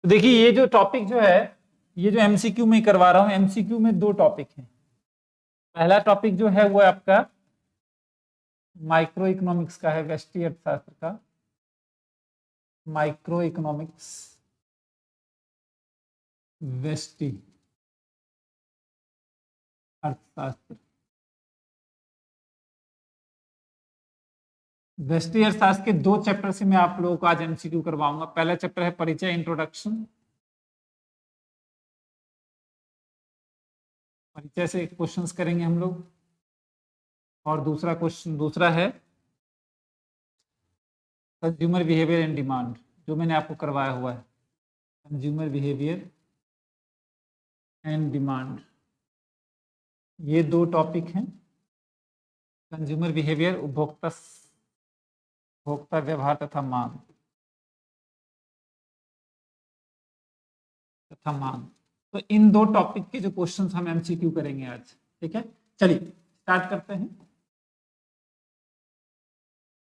तो देखिए ये जो टॉपिक जो है, ये जो एमसीक्यू में करवा रहा हूं, एमसीक्यू में दो टॉपिक हैं। पहला टॉपिक जो है वो आपका माइक्रो इकोनॉमिक्स का है, व्यष्टि अर्थशास्त्र का, माइक्रो इकोनॉमिक्स व्यष्टि अर्थशास्त्र। व्यष्टि अर्थशास्त्र के दो चैप्टर से मैं आप लोगों को आज एमसीक्यू करवाऊंगा। पहला चैप्टर है परिचय, इंट्रोडक्शन, परिचय से क्वेश्चंस करेंगे हम लोग। और दूसरा क्वेश्चन दूसरा है कंज्यूमर बिहेवियर एंड डिमांड, जो मैंने आपको करवाया हुआ है, कंज्यूमर बिहेवियर एंड डिमांड। ये दो टॉपिक हैं, कंज्यूमर बिहेवियर उपभोक्ता व्यवहार तथा मांग, तो इन दो टॉपिक के जो क्वेश्चंस हम एमसीक्यू करेंगे आज। ठीक है, चलिए स्टार्ट करते हैं।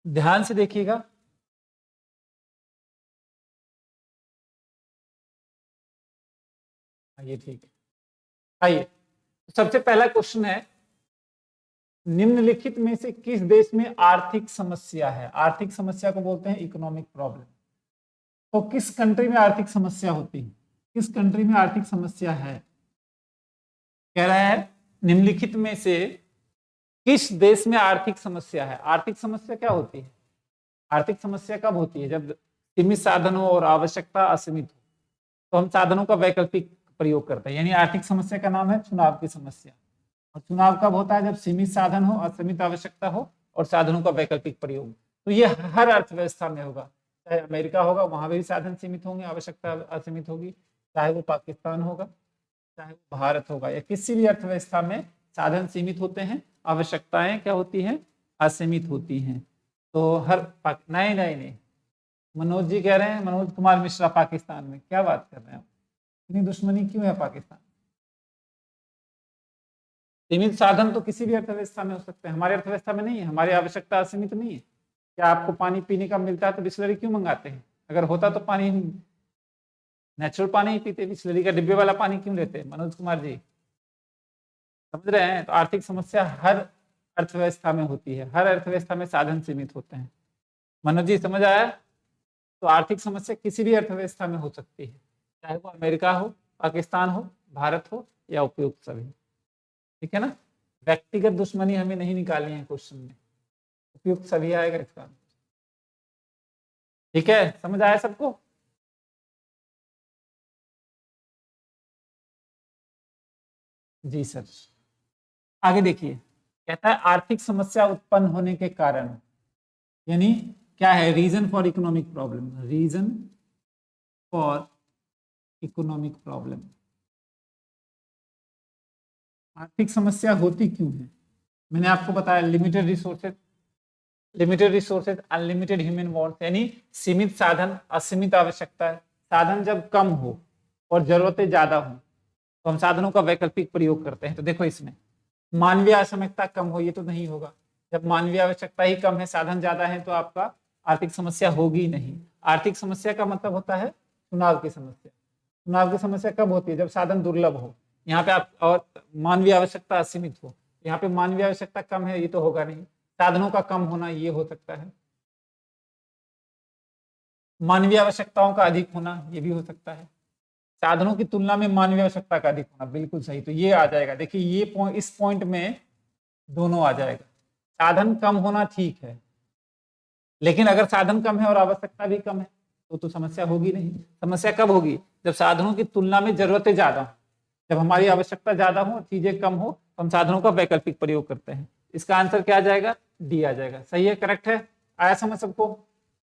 ध्यान से देखिएगा। ये ठीक है, आइए। सबसे पहला क्वेश्चन है, निम्नलिखित में से किस देश में आर्थिक समस्या है? आर्थिक समस्या को बोलते हैं इकोनॉमिक प्रॉब्लम। तो किस कंट्री में आर्थिक समस्या होती है? किस कंट्री में आर्थिक समस्या है? कह रहा है निम्नलिखित में से किस देश में आर्थिक समस्या है? आर्थिक समस्या क्या होती है? आर्थिक समस्या कब होती है? जब सीमित साधन हो और आवश्यकता असीमित हो, तो हम साधनों का वैकल्पिक प्रयोग करते हैं। यानी आर्थिक समस्या का नाम है चुनाव की समस्या। और चुनाव कब होता है? जब सीमित साधन हो, असीमित आवश्यकता हो और साधनों का वैकल्पिक प्रयोग। तो ये हर अर्थव्यवस्था में होगा। चाहे अमेरिका होगा, वहां भी साधन सीमित होंगे, आवश्यकता असीमित होगी। चाहे वो पाकिस्तान होगा, चाहे वो भारत होगा, या किसी भी अर्थव्यवस्था में साधन सीमित होते हैं, आवश्यकताएं क्या होती हैं? असीमित होती हैं। तो हर नहीं नहीं नहीं, मनोज जी कह रहे हैं, मनोज कुमार मिश्रा पाकिस्तान में, क्या बात कर रहे हैं आप? इतनी दुश्मनी क्यों है पाकिस्तान? सीमित साधन तो किसी भी अर्थव्यवस्था में हो सकते हैं, हमारी अर्थव्यवस्था में नहीं है। हमारी आवश्यकता असीमित नहीं है। क्या आपको पानी पीने का मिलता है तो बिस्लरी क्यों मंगाते हैं? अगर होता तो पानी, नेचुरल पानी ही पीते, बिस्लरी का डिब्बे वाला पानी क्यों लेते हैं? मनोज कुमार जी समझ रहे हैं? तो आर्थिक समस्या हर अर्थव्यवस्था में होती है, हर अर्थव्यवस्था में साधन सीमित होते हैं। मनोज जी समझ आया? तो आर्थिक समस्या किसी भी अर्थव्यवस्था में हो सकती है, चाहे वो अमेरिका हो, पाकिस्तान हो, भारत हो या उपयुक्त सभी। ठीक है ना? व्यक्तिगत दुश्मनी हमें नहीं निकालनी है क्वेश्चन में, उपयुक्त सभी आएगा इसका। ठीक है, समझ आया सबको? जी सर। आगे देखिए, कहता है आर्थिक समस्या उत्पन्न होने के कारण, यानी क्या है? Reason for economic problem, reason for economic problem. आर्थिक समस्या होती क्यों है? मैंने आपको बताया, limited resources unlimited human wants, यानी सीमित साधन असीमित आवश्यकता है। साधन जब कम हो और जरूरतें ज्यादा हो, तो हम साधनों का वैकल्पिक प्रयोग करते हैं। तो देखो इसमें मानवीय आवश्यकता कम हो, ये तो नहीं होगा। जब मानवीय आवश्यकता ही कम है, साधन ज्यादा है, तो आपका आर्थिक समस्या होगी नहीं। आर्थिक समस्या का मतलब होता है चुनाव की समस्या। चुनाव की समस्या कब होती है? जब साधन दुर्लभ हो। यहाँ पे आप, और मानवीय आवश्यकता असीमित हो। यहाँ पे मानवीय आवश्यकता कम है, ये तो होगा नहीं। साधनों का कम होना, ये हो सकता है। मानवीय आवश्यकताओं का अधिक होना, ये भी हो सकता है। साधनों की तुलना में मानवीय आवश्यकता का अधिक होना, बिल्कुल सही। तो ये आ जाएगा, देखिए ये इस पॉइंट में दोनों आ जाएगा। साधन कम होना ठीक है, लेकिन अगर साधन कम है और आवश्यकता भी कम है, तो समस्या होगी नहीं। समस्या कब होगी? जब साधनों की तुलना में जरूरतें ज्यादा हो, जब हमारी आवश्यकता ज्यादा हो, चीजें कम हो, तो हम साधनों का वैकल्पिक प्रयोग करते हैं। इसका आंसर क्या आ जाएगा? डी आ जाएगा। सही है, करेक्ट है। आया समझ सबको?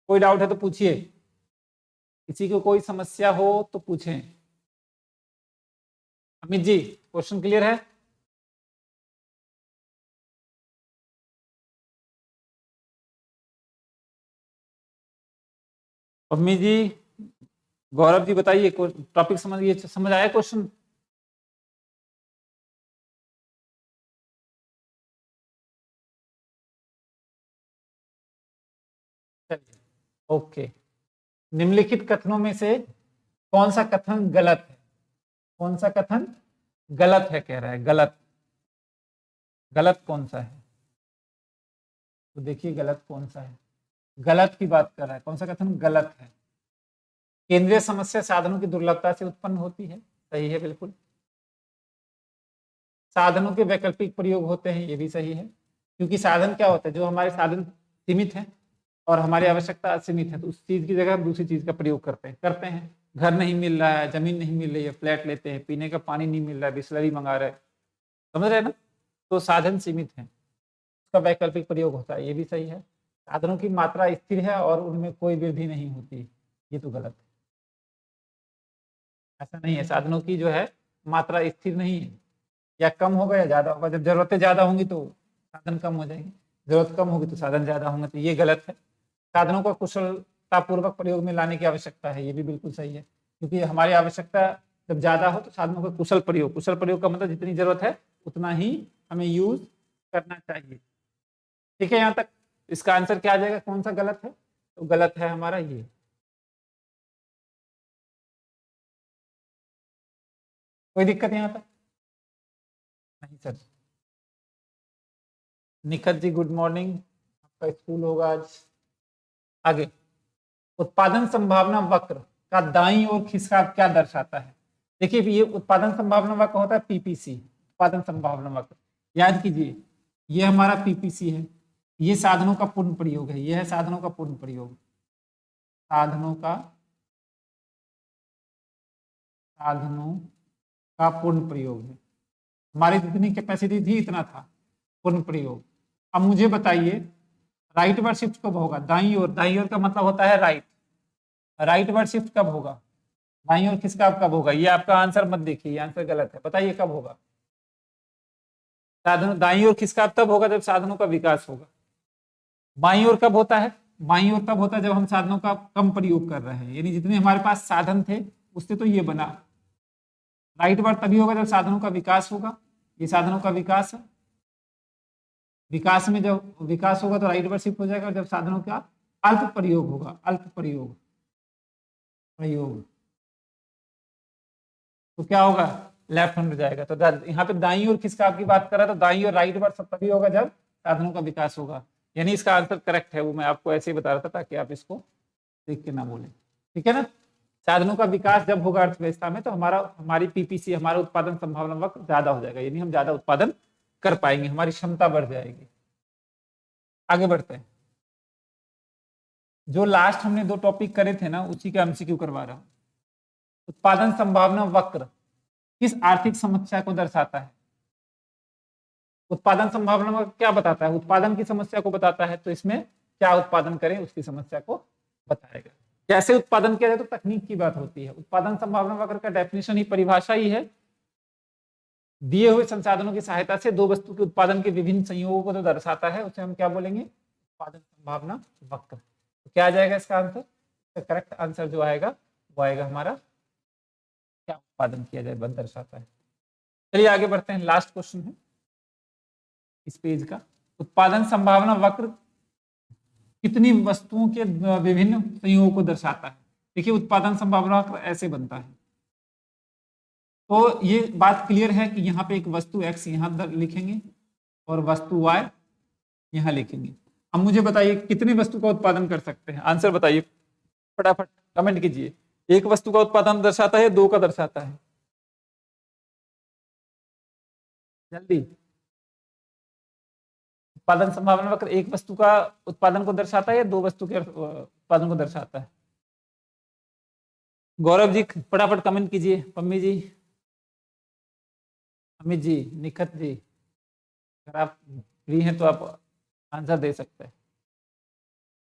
कोई डाउट है तो पूछिए, किसी को कोई समस्या हो तो पूछें। अमित जी, क्वेश्चन क्लियर है? अमित जी, गौरव जी बताइए, टॉपिक समझ आया क्वेश्चन? चलिए, ओके। निम्नलिखित कथनों में से कौन सा कथन गलत है? कौन सा कथन गलत है कह रहा है, गलत। गलत कौन सा है? तो देखिए गलत कौन सा है, गलत की बात कर रहा है, कौन सा कथन गलत है? केंद्रीय समस्या साधनों की दुर्लभता से उत्पन्न होती है, सही है बिल्कुल। साधनों के वैकल्पिक प्रयोग होते हैं, ये भी सही है, क्योंकि साधन क्या होता है, जो हमारे साधन सीमित है और हमारी आवश्यकता असीमित है, तो उस चीज की जगह हम दूसरी चीज का प्रयोग करते हैं। घर नहीं मिल रहा है, जमीन नहीं मिल रही है, फ्लैट लेते हैं, पीने का पानी नहीं मिल रहा है, बिस्लरी मंगा रहे हैं, समझ रहे हैं ना? तो साधन सीमित है, उसका वैकल्पिक प्रयोग होता है, ये भी सही है। साधनों की मात्रा स्थिर है और उनमें कोई वृद्धि नहीं होती, ये तो गलत है। ऐसा नहीं है, साधनों की जो है मात्रा स्थिर नहीं है, या कम होगा या ज्यादा होगा। जब जरूरतें ज्यादा होंगी तो साधन कम हो जाएंगे, जरूरत कम होगी तो साधन ज्यादा होंगे, तो ये गलत है। साधनों का कुशलता पूर्वक प्रयोग में लाने की आवश्यकता है, ये भी बिल्कुल सही है, क्योंकि हमारी आवश्यकता जब ज्यादा हो तो साधनों का कुशल प्रयोग का मतलब जितनी जरूरत है उतना ही हमें यूज करना चाहिए। ठीक है, यहाँ तक इसका आंसर क्या आ जाएगा, कौन सा गलत है? तो गलत है हमारा ये। कोई दिक्कत यहाँ तक? नहीं सर। निखत जी गुड मॉर्निंग, आपका स्कूल होगा आज। आगे, उत्पादन संभावना वक्र का दाईं ओर खिसकाव क्या दर्शाता है? देखिए ये उत्पादन संभावना वक्र होता है पीपीसी, उत्पादन संभावना वक्र। याद कीजिए, ये हमारा पीपीसी है, ये साधनों का पूर्ण प्रयोग है, ये है साधनों का पूर्ण प्रयोग। साधनों का पूर्ण प्रयोग है, हमारी जितनी कैपेसिटी थी इतना था पूर्ण प्रयोग। अब मुझे बताइए राइट वर्ड शिफ्ट कब होगा? दाईं ओर, दाईं ओर का मतलब होता है राइट, राइट वर्ड शिफ्ट कब होगा? दाईं ओर खिसकाव कब होगा? ये आपका आंसर मत देखिए, ये आंसर गलत है, बताइए कब होगा? साधनों दाईं ओर खिसकाव तब होगा जब साधनों का विकास होगा। बाईं ओर कब होता है? बाईं ओर तब होता है जब हम साधनों का कम प्रयोग कर रहे हैं, यानी जितने हमारे पास साधन थे उससे तो ये बना। राइट वर्ड तभी होगा जब साधनों का विकास होगा, ये साधनों का विकास है। विकास में जब विकास होगा तो राइट वर्ड शिफ्ट हो जाएगा, और जब साधनों का अल्प प्रयोग होगा, अल्प प्रयोग तो क्या होगा? लेफ्ट हैंड हो जाएगा। तो यहाँ पे दाईं ओर खिसकाव की बात कर रहा है, तो दाईं और राइट वर्ड सब तभी होगा जब साधनों का विकास होगा, यानी इसका आंसर करेक्ट है। वो मैं आपको ऐसे ही बता रहा था ताकि आप इसको देख के ना बोले, ठीक है ना? साधनों का विकास जब होगा अर्थव्यवस्था में तो हमारी पीपीसी, हमारा उत्पादन संभावना वक्त ज्यादा हो जाएगा, यानी हम ज्यादा उत्पादन कर पाएंगे, हमारी क्षमता बढ़ जाएगी। आगे बढ़ते हैं, जो लास्ट हमने 2 टॉपिक करे थे ना उसी का एमसीक्यू करवा रहा हूं। उत्पादन संभावना वक्र किस आर्थिक समस्या को दर्शाता है? उत्पादन संभावना वक्र क्या बताता है? उत्पादन की समस्या को बताता है, तो इसमें क्या उत्पादन करें उसकी समस्या को बताएगा। कैसे उत्पादन किया जाए तो तकनीक की बात होती है। उत्पादन संभावना वक्र का डेफिनेशन ही, परिभाषा ही है, दिए हुए संसाधनों की सहायता से दो वस्तु के उत्पादन के विभिन्न संयोगों को जो दर्शाता है उसे हम क्या बोलेंगे? उत्पादन संभावना वक्र। तो क्या आ जाएगा इसका आंसर? तो करेक्ट आंसर जो आएगा वो आएगा हमारा क्या उत्पादन किया जाए बस दर्शाता है। चलिए आगे बढ़ते हैं, लास्ट क्वेश्चन है इस पेज का। उत्पादन संभावना वक्र कितनी वस्तुओं के विभिन्न संयोगों को दर्शाता है? देखिए उत्पादन संभावना वक्र ऐसे बनता है, तो ये बात क्लियर है कि यहाँ पे एक वस्तु x यहाँ लिखेंगे और वस्तु y यहाँ लिखेंगे। अब मुझे बताइए कितनी वस्तु का उत्पादन कर सकते हैं? आंसर बताइए फटाफट, कमेंट कीजिए। एक वस्तु का उत्पादन दर्शाता है, 2 का दर्शाता है? जल्दी। उत्पादन संभावना वक्र एक वस्तु का उत्पादन को दर्शाता है या 2 वस्तु के उत्पादन को दर्शाता है? गौरव जी फटाफट कमेंट कीजिए, पम्मी जी, अमित जी, निखत जी, अगर आप फ्री हैं तो आप आंसर दे सकते हैं।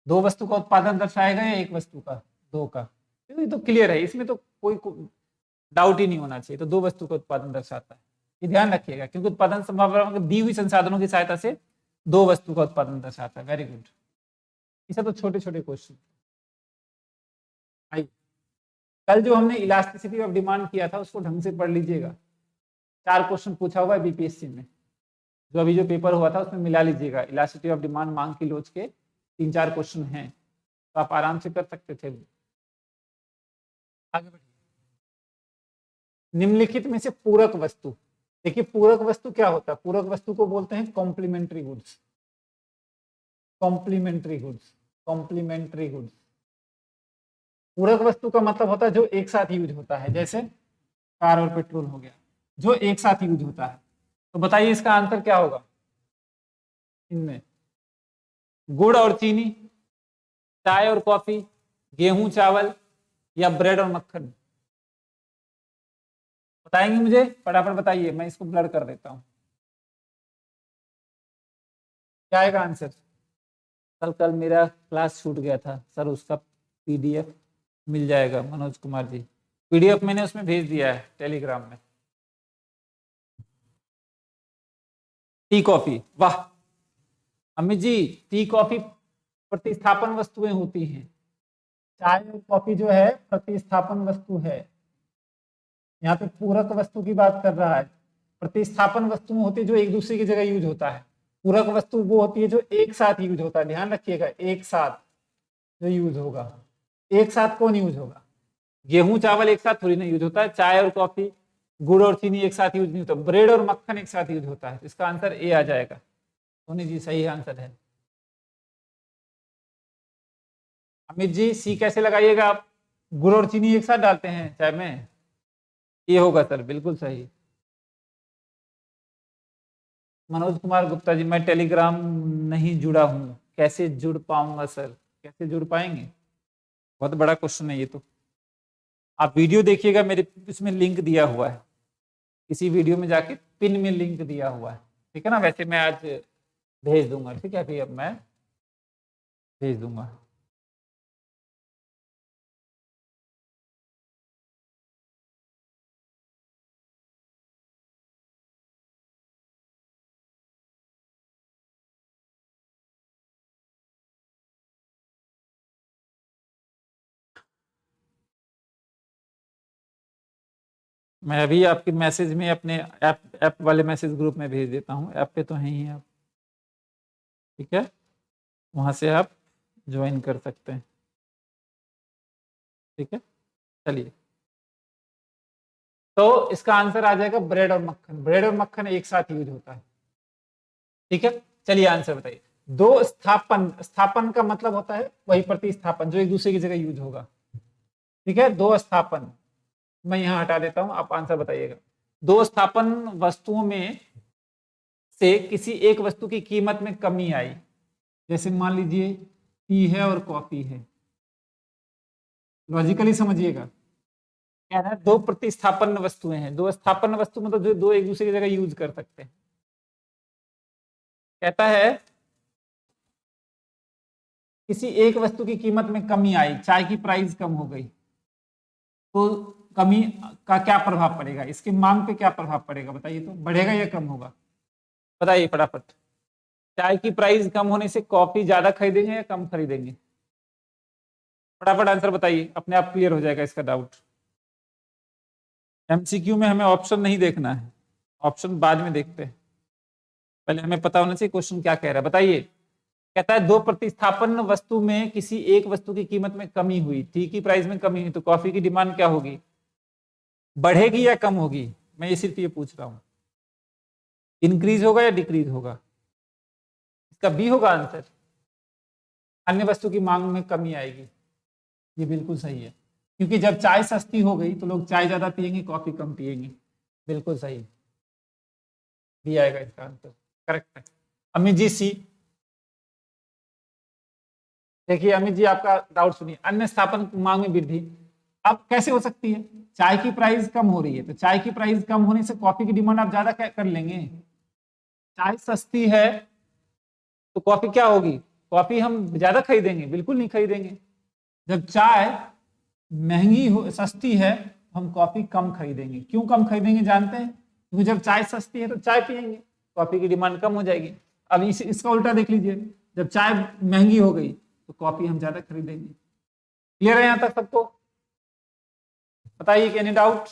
2 वस्तु का उत्पादन दर्शाएगा या एक वस्तु का? 2 का। ये तो क्लियर है, इसमें तो कोई डाउट ही नहीं होना चाहिए। तो 2 वस्तु का उत्पादन दर्शाता है, ये ध्यान रखिएगा, क्योंकि उत्पादन संभावना दी हुई संसाधनों की सहायता से 2 वस्तु का उत्पादन दर्शाता है। Very good. इसे तो छोटे छोटे क्वेश्चन। आइए, कल जो हमने इलास्टिसिटी ऑफ डिमांड किया था उसको ढंग से पढ़ लीजिएगा। 4 क्वेश्चन पूछा हुआ है बीपीएससी में, जो अभी जो पेपर हुआ था उसमें मिला लीजिएगा। इलास्टिसिटी ऑफ डिमांड, मांग की लोच के 3-4 क्वेश्चन हैं, तो आप आराम से कर सकते थे। आगे बढ़िए, निम्नलिखित में से पूरक वस्तु, देखिए पूरक वस्तु क्या होता है, पूरक वस्तु को बोलते हैं complementary goods, complementary goods, complementary goods. पूरक वस्तु का मतलब होता है जो एक साथ यूज होता है, जैसे कार और पेट्रोल हो गया, जो एक साथ यूज होता है। तो बताइए इसका आंसर क्या होगा इनमें, गुड़ और चीनी, चाय और कॉफी, गेहूं चावल, या ब्रेड और मक्खन? बताएंगे मुझे, फटाफट बताइए, मैं इसको ब्लर कर देता हूं। क्या आएगा आंसर? कल कल मेरा क्लास छूट गया था सर, उसका पीडीएफ मिल जाएगा मनोज कुमार जी, पीडीएफ मैंने उसमें भेज दिया है टेलीग्राम में। टी कॉफी, वाह अमित जी, टी कॉफी प्रतिस्थापन वस्तुएं होती हैं, चाय और कॉफी जो है प्रतिस्थापन वस्तु है। यहाँ पे पूरक वस्तु की बात कर रहा है, प्रतिस्थापन वस्तु होती है जो एक दूसरे की जगह यूज होता है, पूरक वस्तु वो होती है जो एक साथ यूज होता है, ध्यान रखिएगा, एक साथ जो यूज होगा। एक साथ कौन यूज होगा? गेहूं चावल एक साथ थोड़ी ना यूज होता है, चाय और कॉफी, गुड़ और चीनी एक साथ यूज नहीं होता, ब्रेड और मक्खन एक साथ यूज होता है। इसका आंसर ए आ जाएगा। सोनी जी सही आंसर है। अमित जी सी कैसे लगाइएगा आप? गुड़ और चीनी एक साथ डालते हैं चाय में, ये होगा सर, बिल्कुल सही। मनोज कुमार गुप्ता जी, मैं टेलीग्राम नहीं जुड़ा हूं, कैसे जुड़ पाऊंगा सर? कैसे जुड़ पाएंगे? बहुत बड़ा क्वेश्चन है ये तो। आप वीडियो देखिएगा, मेरे इसमें लिंक दिया हुआ है, किसी वीडियो में जाके पिन में लिंक दिया हुआ है, ठीक है ना? वैसे मैं आज भेज दूंगा, ठीक है, अभी अब मैं भेज दूंगा। मैं अभी आपके मैसेज में अपने ऐप वाले मैसेज ग्रुप में भेज देता हूँ, ऐप पे तो हैं ही आप, ठीक है, वहां से आप ज्वाइन कर सकते हैं, ठीक है। चलिए, तो इसका आंसर आ जाएगा ब्रेड और मक्खन, ब्रेड और मक्खन एक साथ यूज होता है, ठीक है। चलिए आंसर बताइए। दो स्थापन, स्थापन का मतलब होता है वही प्रतिस्थापन जो एक दूसरे की जगह यूज होगा, ठीक है। दो स्थापन, मैं यहां हटा देता हूं, आप आंसर बताइएगा। दो स्थापन वस्तुओं में से किसी एक वस्तु की कीमत में कमी आई, जैसे मान लीजिए टी है और कॉफी है, लॉजिकली समझिएगा। कह रहा है दो प्रतिस्थापन वस्तुएं हैं, दो स्थापन वस्तु मतलब जो दो एक दूसरे की जगह यूज कर सकते हैं। कहता है किसी एक वस्तु की कीमत में कमी आई, चाय की प्राइस कम हो गई, तो कमी का क्या प्रभाव पड़ेगा, इसकी मांग पे क्या प्रभाव पड़ेगा बताइए, तो बढ़ेगा या कम होगा? बताइए फटाफट। चाय की प्राइस कम होने से कॉफी ज्यादा खरीदेंगे या कम खरीदेंगे? फटाफट आंसर बताइए, अपने आप क्लियर हो जाएगा इसका डाउट। एमसीक्यू में हमें ऑप्शन नहीं देखना है, ऑप्शन बाद में देखते हैं, पहले हमें पता होना चाहिए क्वेश्चन क्या कह रहा है। बताइए, कहता है दो प्रतिस्थापन वस्तु में किसी एक वस्तु की कीमत में कमी हुई, टी की प्राइस में कमी हुई, तो कॉफी की डिमांड क्या होगी, बढ़ेगी या कम होगी? मैं ये सिर्फ ये पूछ रहा हूं, इंक्रीज होगा या डिक्रीज होगा? इसका बी होगा आंसर, अन्य वस्तु की मांग में कमी आएगी, ये बिल्कुल सही है, क्योंकि जब चाय सस्ती हो गई तो लोग चाय ज्यादा पियेंगे, कॉफी कम पियेंगे, बिल्कुल सही, बी आएगा इसका आंसर, करेक्ट है। अमित जी सी, देखिए अमित जी आपका डाउट सुनिए, अन्य स्थापन मांग में वृद्धि अब कैसे हो सकती है? चाय की प्राइस कम हो रही है, तो चाय की प्राइस कम होने से कॉफी की डिमांड आप ज्यादा कर लेंगे। चाय सस्ती है तो कॉफी क्या होगी, कॉफी हम ज्यादा खरीदेंगे? बिल्कुल नहीं खरीदेंगे। जब चाय महंगी हो, सस्ती है, हम कॉफी कम खरीदेंगे। क्यों कम खरीदेंगे जानते हैं? क्योंकि जब चाय सस्ती है तो चाय पियेंगे, कॉफी की डिमांड कम हो जाएगी। अब इसका उल्टा देख लीजिए, जब चाय महंगी हो गई तो कॉफी हम ज्यादा खरीदेंगे। क्लियर है यहां तक सबको? बताइए, एनी डाउट?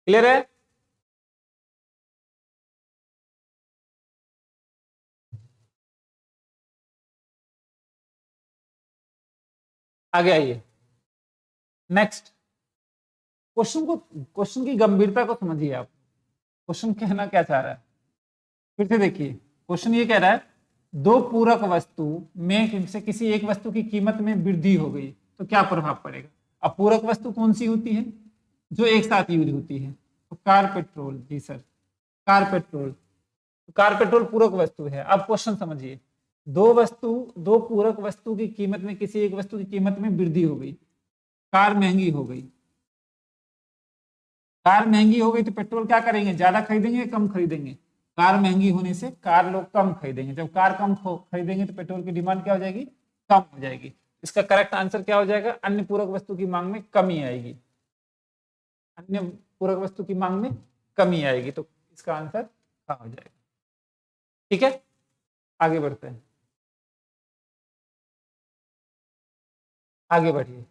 क्लियर है? आगे आइए। नेक्स्ट क्वेश्चन की गंभीरता को समझिए आप। क्वेश्चन कहना क्या चाह रहा है, फिर से देखिए। क्वेश्चन ये कह रहा है दो पूरक वस्तु में से किसी एक वस्तु की कीमत में वृद्धि हो गई तो क्या प्रभाव पड़ेगा। अब पूरक वस्तु कौन सी होती है, जो एक साथ यूज होती है, तो कार पेट्रोल। जी सर, कार पेट्रोल। तो कार पेट्रोल पूरक वस्तु है। अब क्वेश्चन समझिए, दो पूरक वस्तु की कीमत में किसी एक वस्तु की कीमत में वृद्धि हो गई, कार महंगी हो गई। कार महंगी हो गई तो पेट्रोल क्या करेंगे, ज्यादा खरीदेंगे कम खरीदेंगे। कार महंगी होने से कार लोग कम खरीदेंगे, जब कार कम खरीदेंगे तो पेट्रोल की डिमांड क्या हो जाएगी, कम हो जाएगी। इसका करेक्ट आंसर क्या हो जाएगा, अन्य पूरक वस्तु की मांग में कमी आएगी। अन्य पूरक वस्तु की मांग में कमी आएगी, तो इसका आंसर क्या हो जाएगा। ठीक है, आगे बढ़ते हैं, आगे बढ़िए।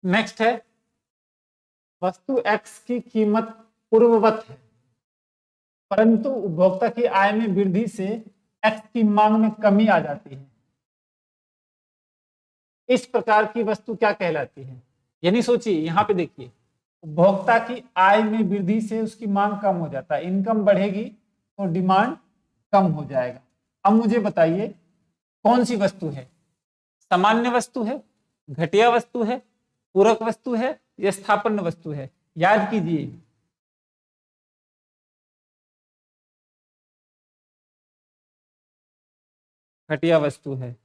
नेक्स्ट है वस्तु एक्स की कीमत पूर्ववत है, परंतु उपभोक्ता की आय में वृद्धि से एक्स की मांग में कमी आ जाती है। इस प्रकार की वस्तु क्या कहलाती है। यानी सोचिए, यहां पे देखिए, उपभोक्ता की आय में वृद्धि से उसकी मांग कम हो जाता है, इनकम बढ़ेगी तो डिमांड कम हो जाएगा। अब मुझे बताइए कौन सी वस्तु है, सामान्य वस्तु है, घटिया वस्तु है, पूरक वस्तु है, या स्थापन्न वस्तु है। याद कीजिए, घटिया वस्तु है।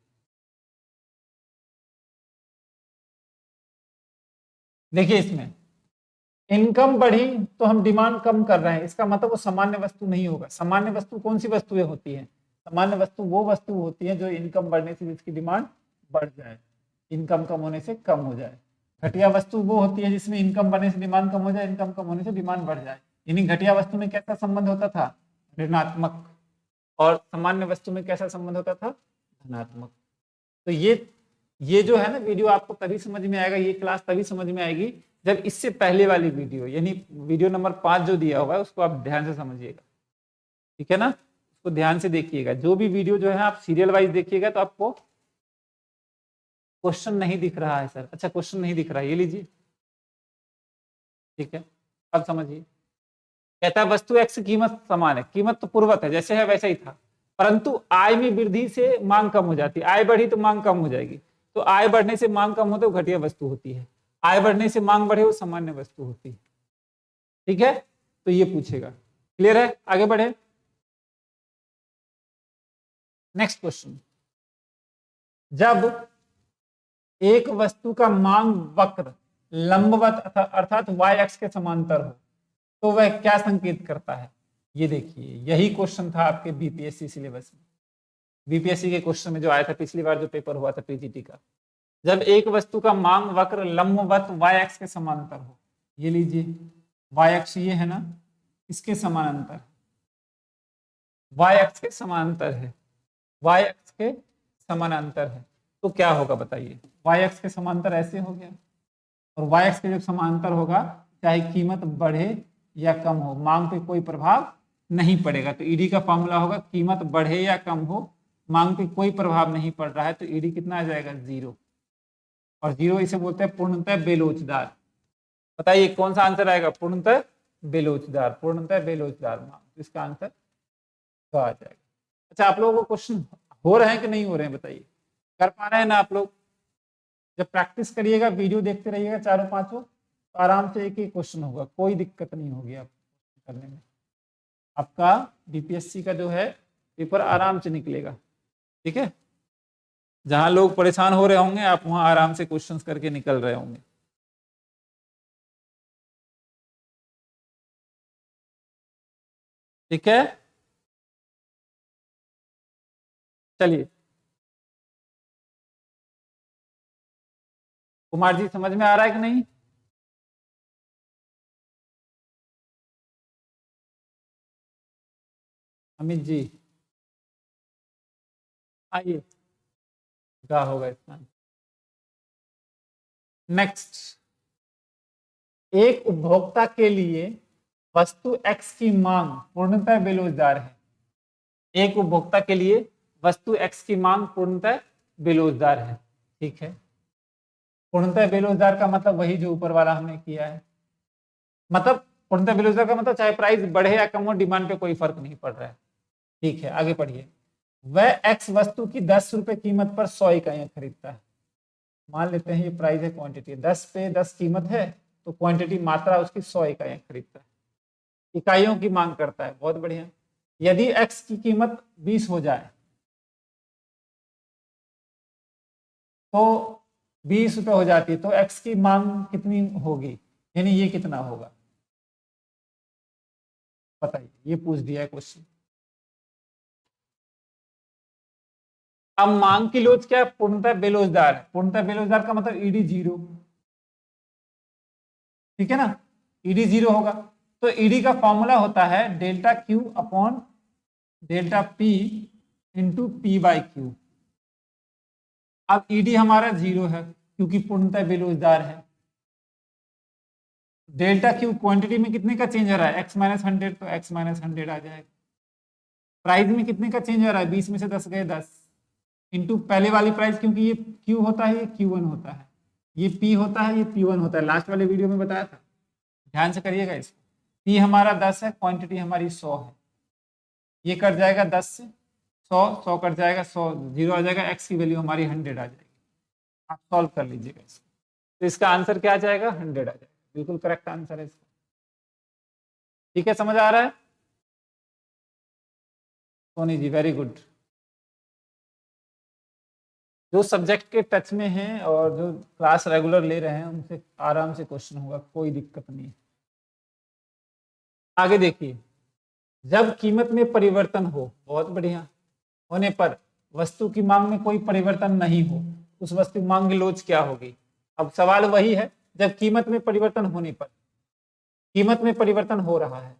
देखिए इसमें इनकम बढ़ी तो हम डिमांड कम कर रहे हैं, इसका मतलब वो सामान्य वस्तु नहीं होगा। सामान्य वस्तु कौन सी वस्तुएं होती हैं, सामान्य वस्तु वो वस्तु होती है जो इनकम बढ़ने से जिसकी डिमांड बढ़ जाए, इनकम कम होने से कम हो जाए। घटिया वस्तु वो होती है जिसमें इनकम बढ़ने से डिमांड कम हो जाए, इनकम कम होने से डिमांड बढ़ जाए। यानी घटिया वस्तु में कैसा संबंध होता था, ऋणात्मक, और सामान्य वस्तु में कैसा संबंध होता था, धनात्मक। तो ये जो है ना वीडियो आपको तभी समझ में आएगा, ये क्लास तभी समझ में आएगी जब इससे पहले वाली वीडियो यानी वीडियो नंबर 5 जो दिया हुआ है उसको आप ध्यान से समझिएगा। ठीक है ना, उसको ध्यान से देखिएगा। जो भी वीडियो जो है आप सीरियल वाइज देखिएगा तो आपको क्वेश्चन नहीं दिख रहा है सर, अच्छा क्वेश्चन नहीं दिख रहा है, ये लीजिए। ठीक है, अब समझिए। कहता है वस्तु एक्स की कीमत समान है, कीमत तो पूर्वत है, जैसे है वैसा ही था, परंतु आय में वृद्धि से मांग कम हो जाती है। आय बढ़ी तो मांग कम हो जाएगी, तो आय बढ़ने से मांग कम होती है, वो घटिया वस्तु होती है। आय बढ़ने से मांग बढ़े, वो सामान्य वस्तु होती है। ठीक है, तो ये पूछेगा। क्लियर है, आगे बढ़े। नेक्स्ट क्वेश्चन, जब एक वस्तु का मांग वक्र लंबवत अर्थात वाई एक्स के समांतर हो तो वह क्या संकेत करता है। ये देखिए, यही क्वेश्चन था आपके बीपीएससी सिलेबस में, बीपीएससी के क्वेश्चन में जो आया था पिछली बार जो पेपर हुआ था पीजीटी का। जब एक वस्तु का मांग वक्र लंबवत वाई एक्स के समांतर हो, ये लीजिए वाई एक्स ये है ना, इसके समानांतर, वाई एक्स के समानांतर है, वाई एक्स के समानांतर है, तो क्या होगा बताइए। वाई एक्स के समांतर ऐसे हो गया, और वाई एक्स के जब समांतर होगा चाहे कीमत बढ़े या कम हो, मांग पे कोई प्रभाव नहीं पड़ेगा। तो ईडी का फॉर्मूला होगा कीमत बढ़े या कम हो, मांग पे कोई प्रभाव नहीं पड़ रहा है, तो ईडी कितना आ जाएगा, 0। और 0 इसे बोलते हैं पूर्णतः बेलोचदार। बताइए कौन सा आंसर आएगा, पूर्णतः बेलोचदार, पूर्णतः बेलोचदार मांग, तो इसका आंसर आ जाएगा। अच्छा, आप लोगों को क्वेश्चन हो रहे हैं कि नहीं हो रहे हैं बताइए, कर पा रहे हैं ना आप लोग। जब प्रैक्टिस करिएगा, वीडियो देखते रहिएगा चारों पांचों, तो आराम से एक ही क्वेश्चन होगा, कोई दिक्कत नहीं होगी आपको करने में। आपका बीपीएससी का जो है पेपर आराम से निकलेगा। ठीक है, जहां लोग परेशान हो रहे होंगे आप वहां आराम से क्वेश्चंस करके निकल रहे होंगे। ठीक है, चलिए कुमार जी समझ में आ रहा है कि नहीं। अमित जी आइए, क्या होगा इसका। नेक्स्ट, एक उपभोक्ता के लिए वस्तु एक्स की मांग पूर्णतः बेरोजगार है, एक उपभोक्ता के लिए वस्तु एक्स की मांग पूर्णतः बेरोजगार है। ठीक है, पूर्णतः बेरोजगार का मतलब वही जो ऊपर वाला हमने किया है, मतलब पूर्णतः बेरोजगार का मतलब चाहे प्राइस बढ़े या कम हो, डिमांड पे कोई फर्क नहीं पड़ रहा है। ठीक है, आगे पढ़िए। वह एक्स वस्तु की 10 रुपए कीमत पर 100 इकाइयां खरीदता है। मान लेते हैं ये प्राइस है, क्वांटिटी 10 पे 10 कीमत है, तो क्वांटिटी मात्रा उसकी 100 इकाइयां खरीदता है, इकाइयों की मांग करता है। बहुत बढ़िया। यदि एक्स की कीमत 20 हो जाए तो 20 रुपए हो जाती है, तो एक्स की मांग कितनी होगी, यानी ये कितना होगा बताइए, ये पूछ दिया है क्वेश्चन। अब मांग की लोच क्या है, पूर्णतः बेरोजगार है। पूर्णतः बेरोजगार का मतलब ईडी जीरो, ठीक है ना, ईडी जीरो होगा। तो ईडी का फॉर्मूला होता है delta Q upon delta P into P by Q. अब ईडी हमारा जीरो है क्योंकि पूर्णतः बेरोजगार है। डेल्टा क्यू क्वांटिटी में कितने का चेंज आ रहा है, एक्स माइनस 100, तो एक्स माइनस 100 आ जाएगा। प्राइस में कितने का चेंज आ रहा है, 20 में से 10 गए 10, इंटू पहले वाली प्राइस, क्योंकि ये क्यू होता है, ये Q1 होता है, ये P होता है, ये P1 होता है। लास्ट वाले वीडियो में बताया था, ध्यान से करिएगा इसको। P हमारा 10 है, क्वांटिटी हमारी 100 है, ये कट जाएगा 10 से 100, 100 कट जाएगा 100, जीरो आ जाएगा, एक्स की वैल्यू हमारी 100 आ जाएगी। आप सॉल्व कर लीजिएगा इसको, तो इसका आंसर क्या आ जाएगा, 100 आ जाएगा। बिल्कुल करेक्ट आंसर है इसका। ठीक है, समझ आ रहा है सोनी जी, वेरी गुड। जो सब्जेक्ट के टच में हैं और जो क्लास रेगुलर ले रहे हैं उनसे आराम से क्वेश्चन होगा, कोई दिक्कत नहीं है। आगे देखिए, जब कीमत में परिवर्तन हो, बहुत बढ़िया, होने पर वस्तु की मांग में कोई परिवर्तन नहीं हो, उस वस्तु की मांग की लोच क्या होगी। अब सवाल वही है, जब कीमत में परिवर्तन होने पर, कीमत में परिवर्तन हो रहा है,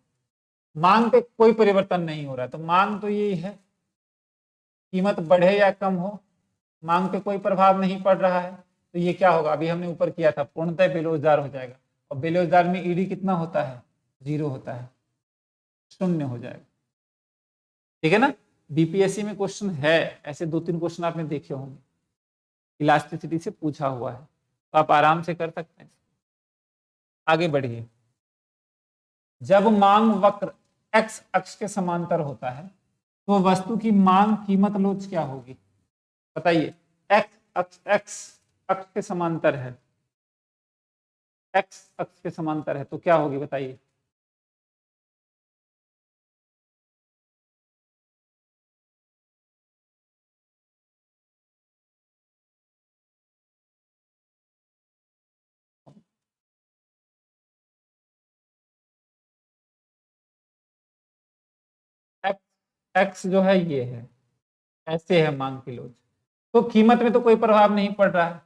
मांग पे कोई परिवर्तन नहीं हो रहा, तो मांग तो यही है, कीमत बढ़े या कम हो, मांग पे कोई प्रभाव नहीं पड़ रहा है, तो ये क्या होगा, अभी हमने ऊपर किया था, पूर्णतः बेरोजगार हो जाएगा। और बेरोजगार में ईडी कितना होता है, जीरो होता है, शून्य हो जाएगा। ठीक है ना, बीपीएससी में क्वेश्चन है ऐसे, 2-3 क्वेश्चन आपने देखे होंगे, इलास्टिसिटी से पूछा हुआ है, तो आप आराम से कर सकते हैं। आगे बढ़िए, जब मांग वक्र एक्स अक्ष के समांतर होता है तो वस्तु की मांग कीमत लोच क्या होगी बताइए। एक्स अक्ष के समांतर है, एक्स अक्ष के समांतर है, तो क्या होगी बताइए। एक्स जो है ये है, ऐसे है मांग की लोच, तो कीमत में तो कोई प्रभाव नहीं पड़ रहा है,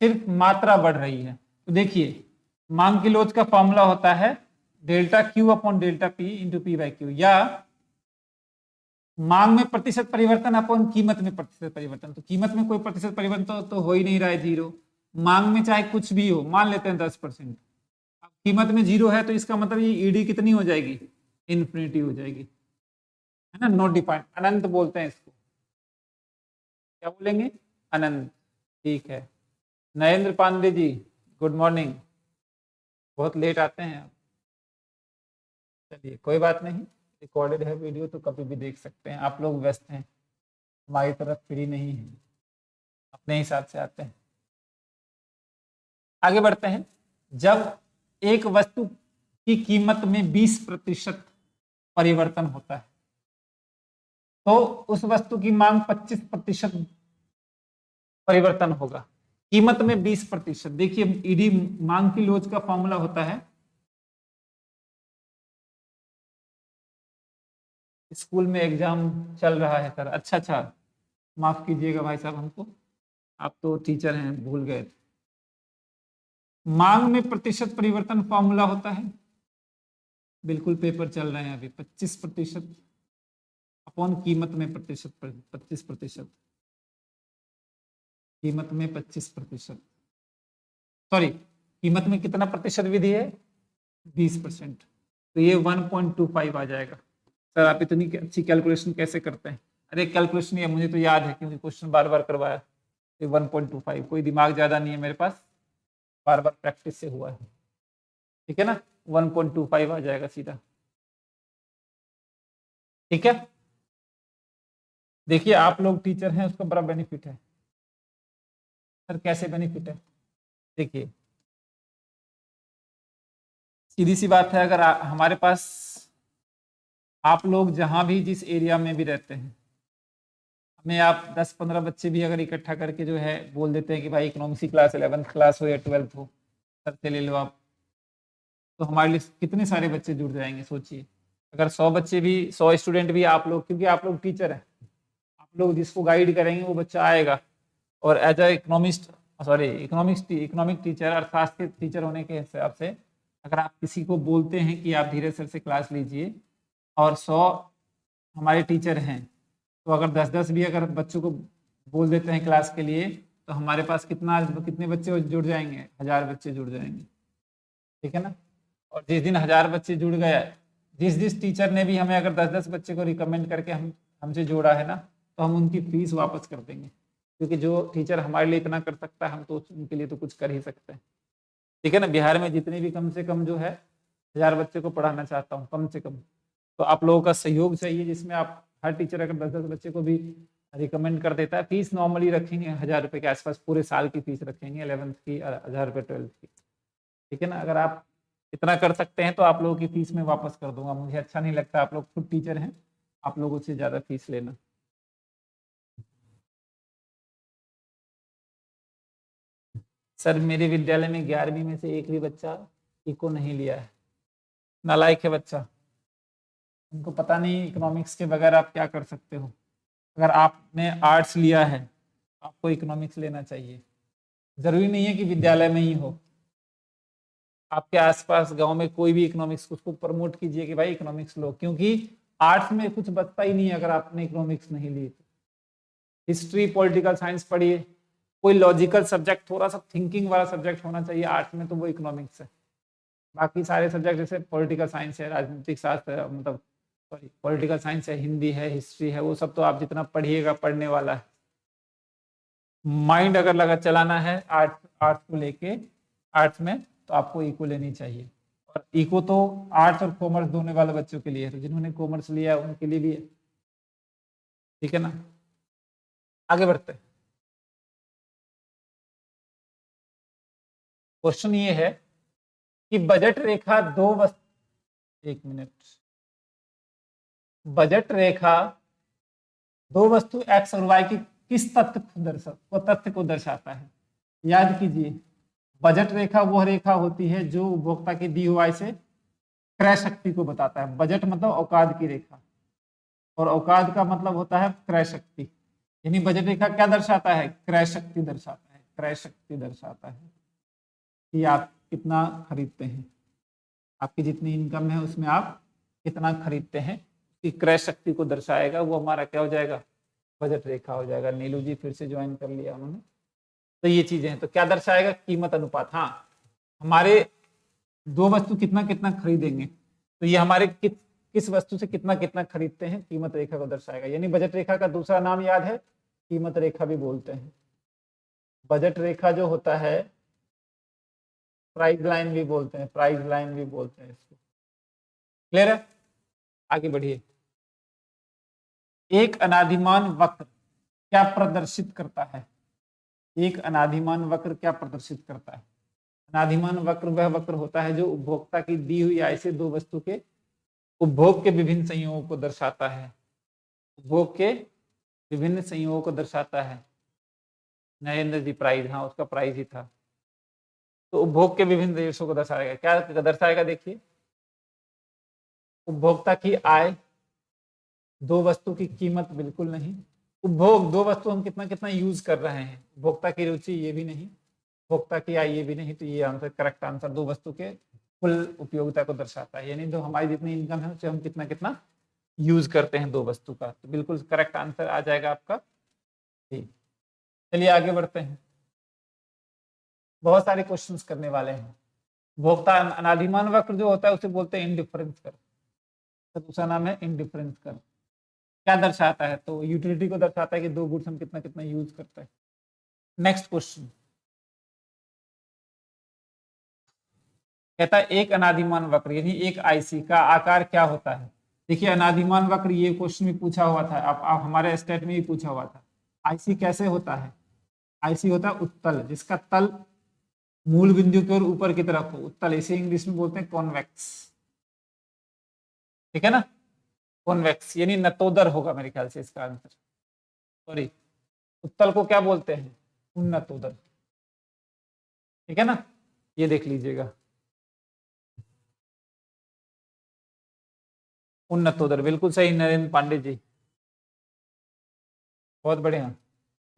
सिर्फ मात्रा बढ़ रही है। तो देखिए, मांग की लोच का फॉर्मूला होता है delta Q upon delta P into P by Q, या मांग में प्रतिशत परिवर्तन अपॉन कीमत में प्रतिशत परिवर्तन। तो कीमत में कोई प्रतिशत परिवर्तन तो हो ही नहीं रहा है, जीरो। मांग में चाहे कुछ भी हो, मान लेते हैं 10%, अब कीमत में जीरो है, तो इसका मतलब ये ईडी कितनी हो जाएगी, इन्फिनिटी हो जाएगी, है ना, नॉट डिफाइंड, अनंत बोलते हैं इसको, क्या बोलेंगे, अनंत। ठीक है, नरेंद्र पांडे जी, गुड मॉर्निंग, बहुत लेट आते हैं आप। चलिए कोई बात नहीं, रिकॉर्डेड है वीडियो, तो कभी भी देख सकते हैं। आप लोग व्यस्त हैं, हमारी तरफ फ्री नहीं है, अपने हिसाब से आते हैं। आगे बढ़ते हैं, जब एक वस्तु की कीमत में 20% परिवर्तन होता है तो उस वस्तु की मांग 25% परिवर्तन होगा। कीमत में 20%, देखिए ईडी मांग की लोच का फॉर्मूला होता है, स्कूल में एग्जाम चल रहा है सर, अच्छा अच्छा, माफ कीजिएगा भाई साहब हमको, आप तो टीचर हैं, भूल गए थे। मांग में प्रतिशत परिवर्तन फॉर्मूला होता है, बिल्कुल पेपर चल रहे हैं अभी, 25% अपॉन कीमत में प्रतिशत, 25%, कीमत में 25%, सॉरी कीमत में कितना प्रतिशत विधि है, 20%, तो ये 1.25 आ जाएगा। सर आप इतनी अच्छी कैलकुलेशन कैसे करते हैं? अरे कैलकुलेशन ये मुझे तो याद है क्योंकि क्वेश्चन बार बार करवाया। 1.25 कोई दिमाग ज्यादा नहीं है मेरे पास, बार बार प्रैक्टिस से हुआ है। ठीक है ना, 1.25 आ जाएगा सीधा। ठीक है, देखिए आप लोग टीचर हैं उसका बड़ा बेनिफिट है। सर कैसे बेनिफिट है? देखिए सीधी सी बात है, अगर हमारे पास आप लोग जहां भी जिस एरिया में भी रहते हैं, हमें आप 10-15 बच्चे भी अगर इकट्ठा करके जो है बोल देते हैं कि भाई इकोनॉमिक्स की क्लास 11th क्लास हो या 12th हो, सर से ले लो आप, तो हमारे लिए कितने सारे बच्चे जुड़ जाएंगे सोचिए। अगर 100 बच्चे भी, 100 स्टूडेंट भी आप लोग, क्योंकि आप लोग टीचर हैं, आप लोग जिसको गाइड करेंगे वो बच्चा आएगा। और as a economist, sorry economic teacher अर्थशास्त्र के टीचर होने के हिसाब से, अगर आप किसी को बोलते हैं कि आप धीरज सर से क्लास लीजिए और 100 हमारे टीचर हैं, तो अगर 10-10 भी अगर बच्चों को बोल देते हैं क्लास के लिए, तो हमारे पास कितने बच्चे जुड़ जाएंगे? 1000 बच्चे जुड़ जाएंगे। ठीक है ना, और जिस दिन 1000 बच्चे जुड़ गए, जिस टीचर ने भी हमें अगर 10-10 बच्चे को रिकमेंड करके हमसे जोड़ा है ना, तो हम उनकी फीस वापस कर देंगे, क्योंकि जो टीचर हमारे लिए इतना कर सकता है हम तो उनके लिए तो कुछ कर ही सकते हैं। ठीक है ना, बिहार में जितने भी कम से कम जो है 1000 बच्चे को पढ़ाना चाहता हूँ कम से कम, तो आप लोगों का सहयोग चाहिए, जिसमें आप हर टीचर अगर 10-10 बच्चे को भी रिकमेंड कर देता है। फीस नॉर्मली रखेंगे 1000 रुपये के आसपास, पूरे साल की फीस रखेंगे 11th की, 1000 रुपये 12th की। ठीक है ना, अगर आप इतना कर सकते हैं तो आप लोगों की फीस में वापस कर दूंगा। मुझे अच्छा नहीं लगता, आप लोग खुद टीचर हैं, आप लोगों से ज़्यादा फीस लेना। सर मेरे विद्यालय में 11वीं में से एक भी बच्चा इको नहीं लिया है, नालायक है बच्चा, उनको पता नहीं इकोनॉमिक्स के बगैर आप क्या कर सकते हो। अगर आपने आर्ट्स लिया है आपको इकोनॉमिक्स लेना चाहिए, जरूरी नहीं है कि विद्यालय में ही हो, आपके आसपास गांव में कोई भी इकोनॉमिक्स, उसको प्रमोट कीजिए कि भाई इकोनॉमिक्स लो, क्योंकि आर्ट्स में कुछ बचता ही नहीं है अगर आपने इकोनॉमिक्स नहीं ली तो। हिस्ट्री पॉलिटिकल साइंस पढ़िए, कोई लॉजिकल सब्जेक्ट, थोड़ा सा थिंकिंग वाला सब्जेक्ट होना चाहिए आर्ट्स में, तो वो इकोनॉमिक्स है। बाकी सारे सब्जेक्ट जैसे पॉलिटिकल साइंस है, राजनीतिक शास्त्र, मतलब सॉरी पॉलिटिकल साइंस है, हिंदी है, हिस्ट्री है, वो सब तो आप जितना पढ़िएगा पढ़ने वाला है। माइंड अगर लगा चलाना है आर्ट्स आर्ट्स को लेके, आर्ट्स में तो आपको इको लेनी चाहिए। और इको तो आर्ट्स और कॉमर्स दोनों वाले बच्चों के लिए है, तो जिन्होंने कॉमर्स लिया है उनके लिए भी है। ठीक है ना, आगे बढ़ते हैं। क्वेश्चन ये है कि बजट रेखा दो वस्तु, एक मिनट, बजट रेखा दो वस्तु एक्स और वाई की किस तथ्य को दर्शाता है? याद कीजिए, बजट रेखा वह रेखा होती है जो उपभोक्ता की दी हुई आय से क्रय शक्ति को बताता है। बजट मतलब औकात की रेखा, और औकात का मतलब होता है क्रय शक्ति। यानी बजट रेखा क्या दर्शाता है? क्रय शक्ति दर्शाता है, क्रय शक्ति दर्शाता है कि आप कितना खरीदते हैं, आपकी जितनी इनकम है उसमें आप कितना खरीदते हैं, कि क्रय शक्ति को दर्शाएगा। वो हमारा क्या हो जाएगा? बजट रेखा हो जाएगा। नीलू जी फिर से ज्वाइन कर लिया उन्होंने। तो ये चीजें हैं, तो क्या दर्शाएगा? कीमत अनुपात। हाँ, हमारे दो वस्तु कितना कितना खरीदेंगे, तो ये हमारे किस वस्तु से कितना कितना खरीदते हैं, कीमत रेखा को दर्शाएगा। यानी बजट रेखा का दूसरा नाम याद है, कीमत रेखा भी बोलते हैं। बजट रेखा जो होता है, प्राइस लाइन भी बोलते हैं, प्राइस लाइन भी बोलते हैं इसको। क्लियर है? आगे बढ़िए। एक अनादिमान वक्र क्या प्रदर्शित करता है? एक अनादिमान वक्र क्या प्रदर्शित करता है? अनादिमान वक्र वह वक्र होता है जो उपभोक्ता की दी हुई आय से दो वस्तु के उपभोग के विभिन्न संयोगों को दर्शाता है। उपभोग के विभिन्न संयोगों को दर्शाता है। नरेंद्र जी प्राइस, हाँ उसका प्राइस ही था। तो उपभोग के विभिन्न रेशों को दर्शाएगा। क्या दर्शाएगा? देखिए, उपभोक्ता की आय, दो वस्तु की कीमत बिल्कुल नहीं, उपभोग दो वस्तु हम कितना कितना यूज कर रहे हैं, उपभोक्ता की रुचि ये भी नहीं, उपभोक्ता की आय ये भी नहीं। तो ये आंसर, करेक्ट आंसर दो वस्तु के कुल उपयोगिता को दर्शाता है, यानी दो हमारी जितनी इनकम है उससे हम कितना कितना यूज करते हैं दो वस्तु का। तो बिल्कुल करेक्ट आंसर आ जाएगा आपका। ठीक, चलिए आगे बढ़ते हैं। बहुत सारे क्वेश्चंस करने वाले हैं। उपभोक्ता अनादिमान वक्र जो होता है उसे बोलते हैं इंडिफरेंस कर्व। तो दूसरा नाम है इंडिफरेंस कर्व। क्या दर्शाता है? तो यूटिलिटी को दर्शाता है कि दो गुड्स हम कितना कितना यूज करते हैं। नेक्स्ट क्वेश्चन कहता है एक अनादिमान वक्र यानी एक आईसी का आकार क्या होता है। देखिए अनादिमान वक्र ये क्वेश्चन भी पूछा हुआ था, आप हमारे स्टेट में भी पूछा हुआ था। आईसी कैसे होता है? आईसी होता है उत्तल, जिसका तल मूल बिंदु की ओर ऊपर की तरफ हो, उत्तल। इसे इंग्लिश में बोलते हैं कॉन्वेक्स। ठीक है ना, कॉन्वेक्स यानी नतोदर होगा मेरे ख्याल से इसका आंसर। सॉरी, उत्तल को क्या बोलते हैं? उन्नतोदर। ठीक है ना, ये देख लीजिएगा, उन्नतोदर। बिल्कुल सही नरेंद्र पांडे जी, बहुत बढ़िया।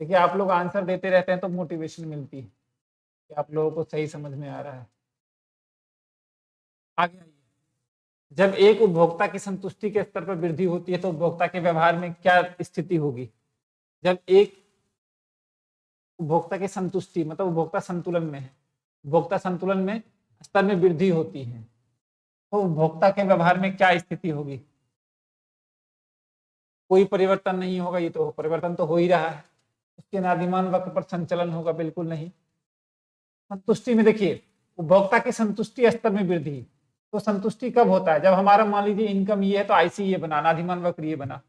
देखिए आप लोग आंसर देते रहते हैं तो मोटिवेशन मिलती है कि आप लोगों को सही समझ में आ रहा है। आगे आइए। जब एक उपभोक्ता की संतुष्टि के स्तर पर वृद्धि होती है तो उपभोक्ता के व्यवहार में क्या स्थिति होगी? जब एक उपभोक्ता की संतुष्टि मतलब उपभोक्ता संतुलन में है, उपभोक्ता संतुलन में स्तर में वृद्धि होती है तो उपभोक्ता के व्यवहार में क्या स्थिति होगी? कोई परिवर्तन नहीं होगा, ये तो परिवर्तन तो हो ही रहा है। उसके नादिमान वक्र पर संचलन होगा? बिल्कुल नहीं। संतुष्टि में देखिए, उपभोक्ता की संतुष्टि स्तर में वृद्धि, तो संतुष्टि कब होता है? जब हमारा मान लीजिए इनकम ये है तो आईसी ये बना, नादिमान वक्र ये बना,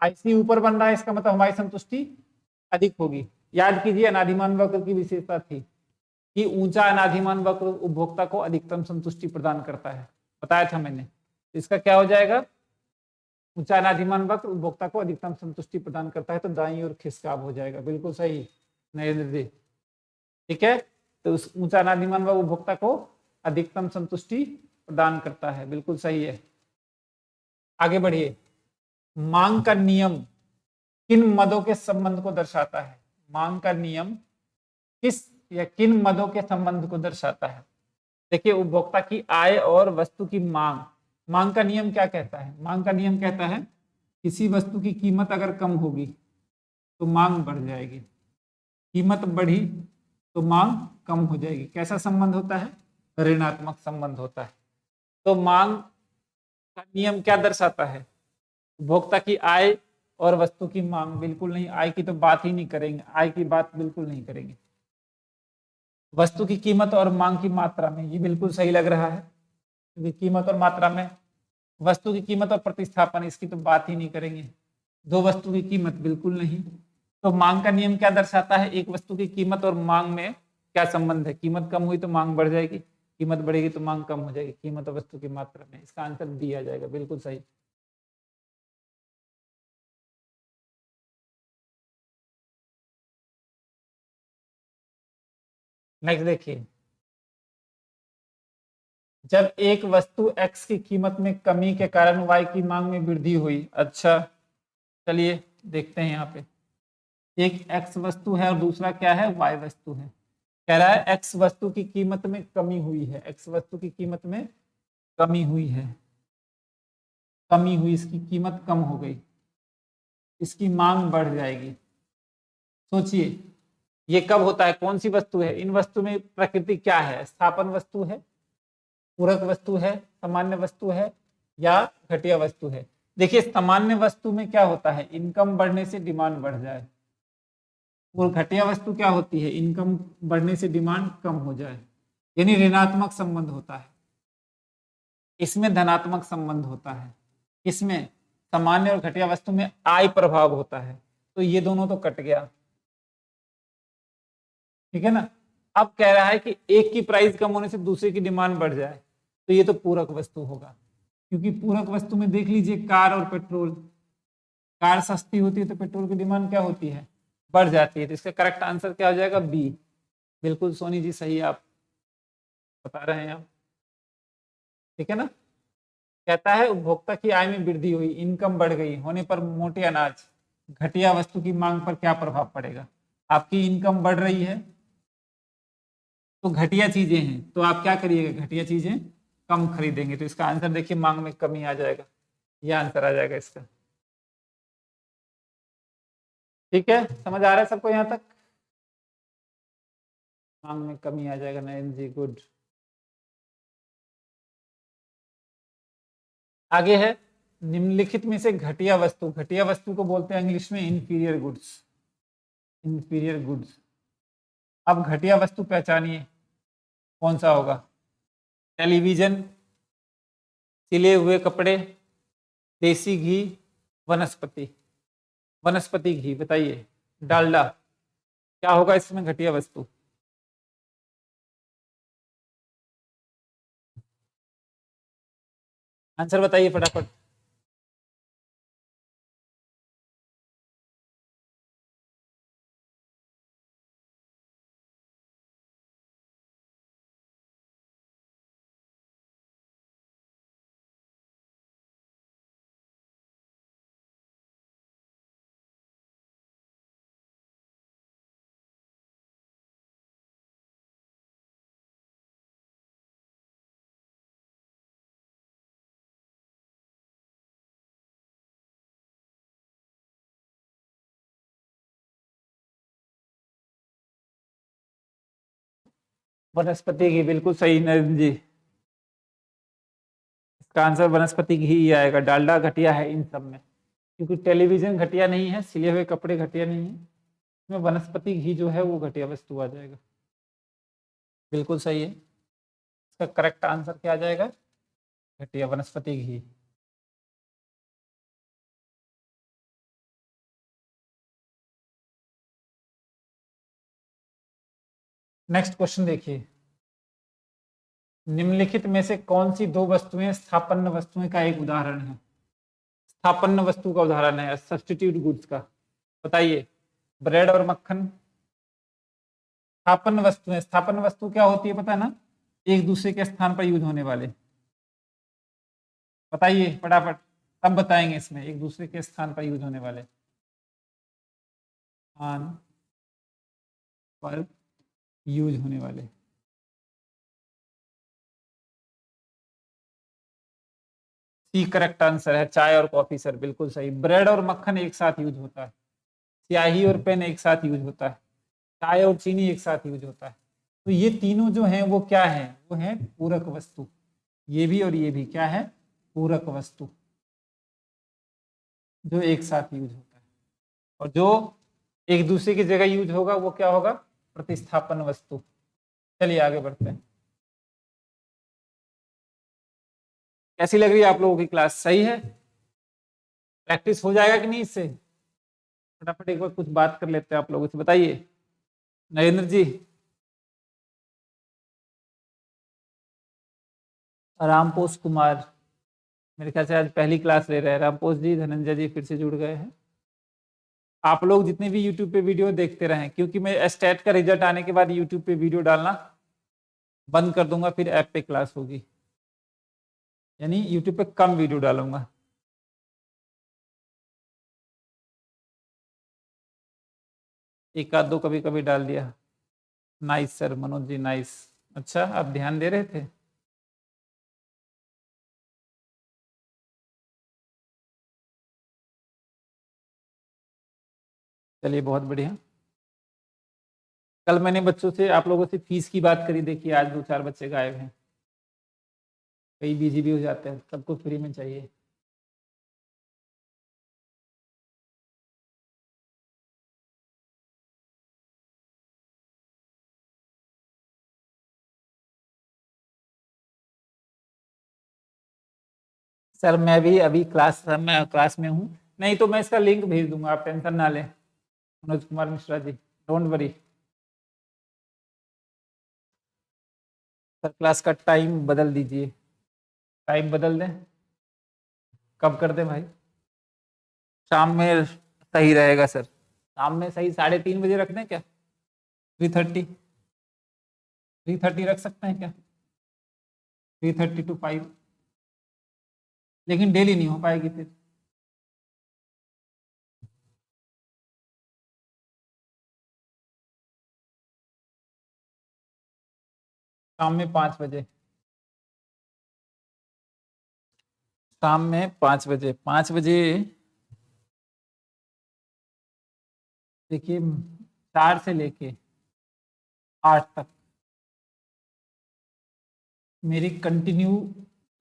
आईसी ऊपर बन रहा है, इसका मतलब हमारी संतुष्टि अधिक होगी। याद कीजिए अनादिमान वक्र की विशेषता थी कि ऊंचा अनादिमान वक्र उपभोक्ता को अधिकतम संतुष्टि प्रदान करता है, बताया था मैंने। इसका क्या हो जाएगा? ऊंचा अनादिमान वक्र उपभोक्ता को अधिकतम संतुष्टि प्रदान करता है, तो दाईं ओर खिसकाव हो जाएगा। बिल्कुल सही नरेंद्र जी। ठीक है, तो उस ऊंचा अनादिमान वक्र उपभोक्ता को अधिकतम संतुष्टि प्रदान करता है, बिल्कुल सही है। आगे बढ़िए। मांग का नियम किन मदों के संबंध को दर्शाता है? मांग का नियम किस या किन मदों के संबंध को दर्शाता है? देखिए उपभोक्ता की आय और वस्तु की मांग। मांग का नियम क्या कहता है? मांग का नियम कहता है किसी वस्तु की कीमत अगर कम होगी तो मांग बढ़ जाएगी, कीमत बढ़ी तो मांग कम हो जाएगी। कैसा संबंध होता है? ऋणात्मक संबंध होता है। तो मांग का नियम क्या दर्शाता है? उपभोक्ता की आय और वस्तु की मांग। बिल्कुल नहीं, आय की तो बात ही नहीं करेंगे, आय की बात बिल्कुल नहीं करेंगे। वस्तु की कीमत और मांग की मात्रा में, ये बिल्कुल सही लग रहा है क्योंकि कीमत और मात्रा में, वस्तु की कीमत और प्रतिस्थापन, इसकी तो बात ही नहीं करेंगे। दो वस्तु की कीमत, बिल्कुल नहीं। तो मांग का नियम क्या दर्शाता है? एक वस्तु की कीमत और मांग में क्या संबंध है? कीमत कम हुई तो मांग बढ़ जाएगी, कीमत बढ़ेगी तो मांग कम हो जाएगी, कीमत और वस्तु की मात्रा में। इसका आंसर दिया जाएगा, बिल्कुल सही। नेक्स्ट देखिए, जब एक वस्तु एक्स की कीमत में कमी के कारण वाई की मांग में वृद्धि हुई। अच्छा चलिए देखते हैं यहाँ पे, एक एक्स वस्तु है और दूसरा क्या है? वाई वस्तु है। कह रहा है एक्स वस्तु की कीमत में कमी हुई है, एक्स वस्तु की कीमत में कमी हुई है, कमी हुई, इसकी कीमत कम हो गई, इसकी मांग बढ़ जाएगी। सोचिए ये कब होता है? कौन सी वस्तु है? इन वस्तु में प्रकृति क्या है? स्थापन वस्तु है, पूरक वस्तु है, सामान्य वस्तु है या घटिया वस्तु है? देखिए सामान्य वस्तु में क्या होता है? इनकम बढ़ने से डिमांड बढ़ जाए, और घटिया वस्तु क्या होती है? इनकम बढ़ने से डिमांड कम हो जाए, यानी ऋणात्मक संबंध होता है। इसमें धनात्मक संबंध होता है, इसमें सामान्य और घटिया वस्तु में आय प्रभाव होता है। तो ये दोनों तो कट गया। ठीक है ना, अब कह रहा है कि एक की प्राइस कम होने से दूसरे की डिमांड बढ़ जाए, तो ये तो पूरक वस्तु होगा, क्योंकि पूरक वस्तु में देख लीजिए कार और पेट्रोल, कार सस्ती होती है तो पेट्रोल की डिमांड क्या होती है? बढ़ जाती है। तो इसका करेक्ट आंसर क्या हो जाएगा? बी। बिल्कुल सोनी जी सही आप बता रहे हैं आप। ठीक है ना, कहता है उपभोक्ता की आय में वृद्धि हुई, इनकम बढ़ गई होने पर मोटे अनाज घटिया वस्तु की मांग पर क्या प्रभाव पड़ेगा? आपकी इनकम बढ़ रही है तो घटिया चीजें हैं तो आप क्या करिएगा? घटिया चीजें कम खरीदेंगे, तो इसका आंसर देखिए मांग में कमी आ जाएगा, यह आंसर आ जाएगा इसका। ठीक है, समझ आ रहा है सबको यहाँ तक? मांग में कमी आ जाएगा। नयन जी गुड। आगे है निम्नलिखित में से घटिया वस्तु को बोलते हैं इंग्लिश में इंफीरियर गुड्स। Inferior goods. अब घटिया वस्तु पहचानिए कौन सा होगा। टेलीविजन, सिले हुए कपड़े, देसी घी, वनस्पति। वनस्पति घी बताइए, डालडा, क्या होगा इसमें घटिया वस्तु। आंसर बताइए फटाफट। वनस्पति घी बिल्कुल सही नरेंद्र जी। इसका आंसर वनस्पति घी ही आएगा। डालडा घटिया है इन सब में, क्योंकि टेलीविजन घटिया नहीं है, सिले हुए कपड़े घटिया नहीं है, इसमें वनस्पति घी जो है वो घटिया वस्तु आ जाएगा। बिल्कुल सही है। इसका करेक्ट आंसर क्या आ जाएगा, घटिया वनस्पति घी। नेक्स्ट क्वेश्चन देखिए, निम्नलिखित में से कौन सी दो वस्तुएं स्थापन्न वस्तुएं का एक उदाहरण है। स्थापन्न वस्तु का उदाहरण है, सब्स्टिट्यूट गुड्स का। बताइए, ब्रेड और मक्खन स्थापन्न वस्तुएं। स्थापन्न वस्तु क्या होती है पता है ना, एक दूसरे के स्थान पर यूज होने वाले। बताइए फटाफट, तब बताएंगे इसमें एक दूसरे के स्थान पर यूज होने वाले। स्थान पर यूज होने वाले। सी करेक्ट आंसर है, चाय और कॉफी सर, बिल्कुल सही। ब्रेड और मक्खन एक साथ यूज होता है, स्याही और पेन एक साथ यूज होता है, चाय और चीनी एक साथ यूज होता है। तो ये तीनों जो हैं वो क्या है, वो है पूरक वस्तु। ये भी और ये भी क्या है, पूरक वस्तु, जो एक साथ यूज होता है। और जो एक दूसरे की जगह यूज होगा वो क्या होगा, प्रतिस्थापन वस्तु। चलिए आगे बढ़ते हैं। कैसी लग रही है आप लोगों की क्लास, सही है? प्रैक्टिस हो जाएगा कि नहीं इससे? फटाफट एक बार कुछ बात कर लेते हैं आप लोगों से। बताइए नरेंद्र जी। रामपोस कुमार, मेरे ख्याल से आज पहली क्लास ले रहे हैं। रामपोस जी, धनंजय जी फिर से जुड़ गए हैं। आप लोग जितने भी यूट्यूब पे वीडियो देखते रहें, क्योंकि मैं स्टेट का रिजल्ट आने के बाद यूट्यूब पे वीडियो डालना बंद कर दूंगा, फिर ऐप पे क्लास होगी, यानी यूट्यूब पे कम वीडियो डालूंगा। एक आध दो कभी कभी डाल दिया। Nice sir, Manoj ji nice. अच्छा, आप ध्यान दे रहे थे। चलिए बहुत बढ़िया। कल मैंने बच्चों से, आप लोगों से फीस की बात करी, देखिए आज 2-4 बच्चे गायब हैं, कई बिजी भी हो जाते हैं, सबको फ्री में चाहिए। सर मैं भी अभी क्लास में हूँ, नहीं तो मैं इसका लिंक भेज दूंगा, आप टेंशन ना लें। Manoj Kumar Mishra ji, don't worry. Sir class का टाइम बदल दीजिए, टाइम बदल दें। कब कर दें भाई? शाम में सही रहेगा सर, शाम में सही, 3:30 बजे रख दें क्या? 3:30, 3:30 रख सकते हैं क्या? 3:30 to 5, लेकिन डेली नहीं हो पाएगी फिर। शाम में 5 बजे, शाम में 5 बजे, 5 बजे। देखिए 4 से लेके 8 तक मेरी कंटिन्यू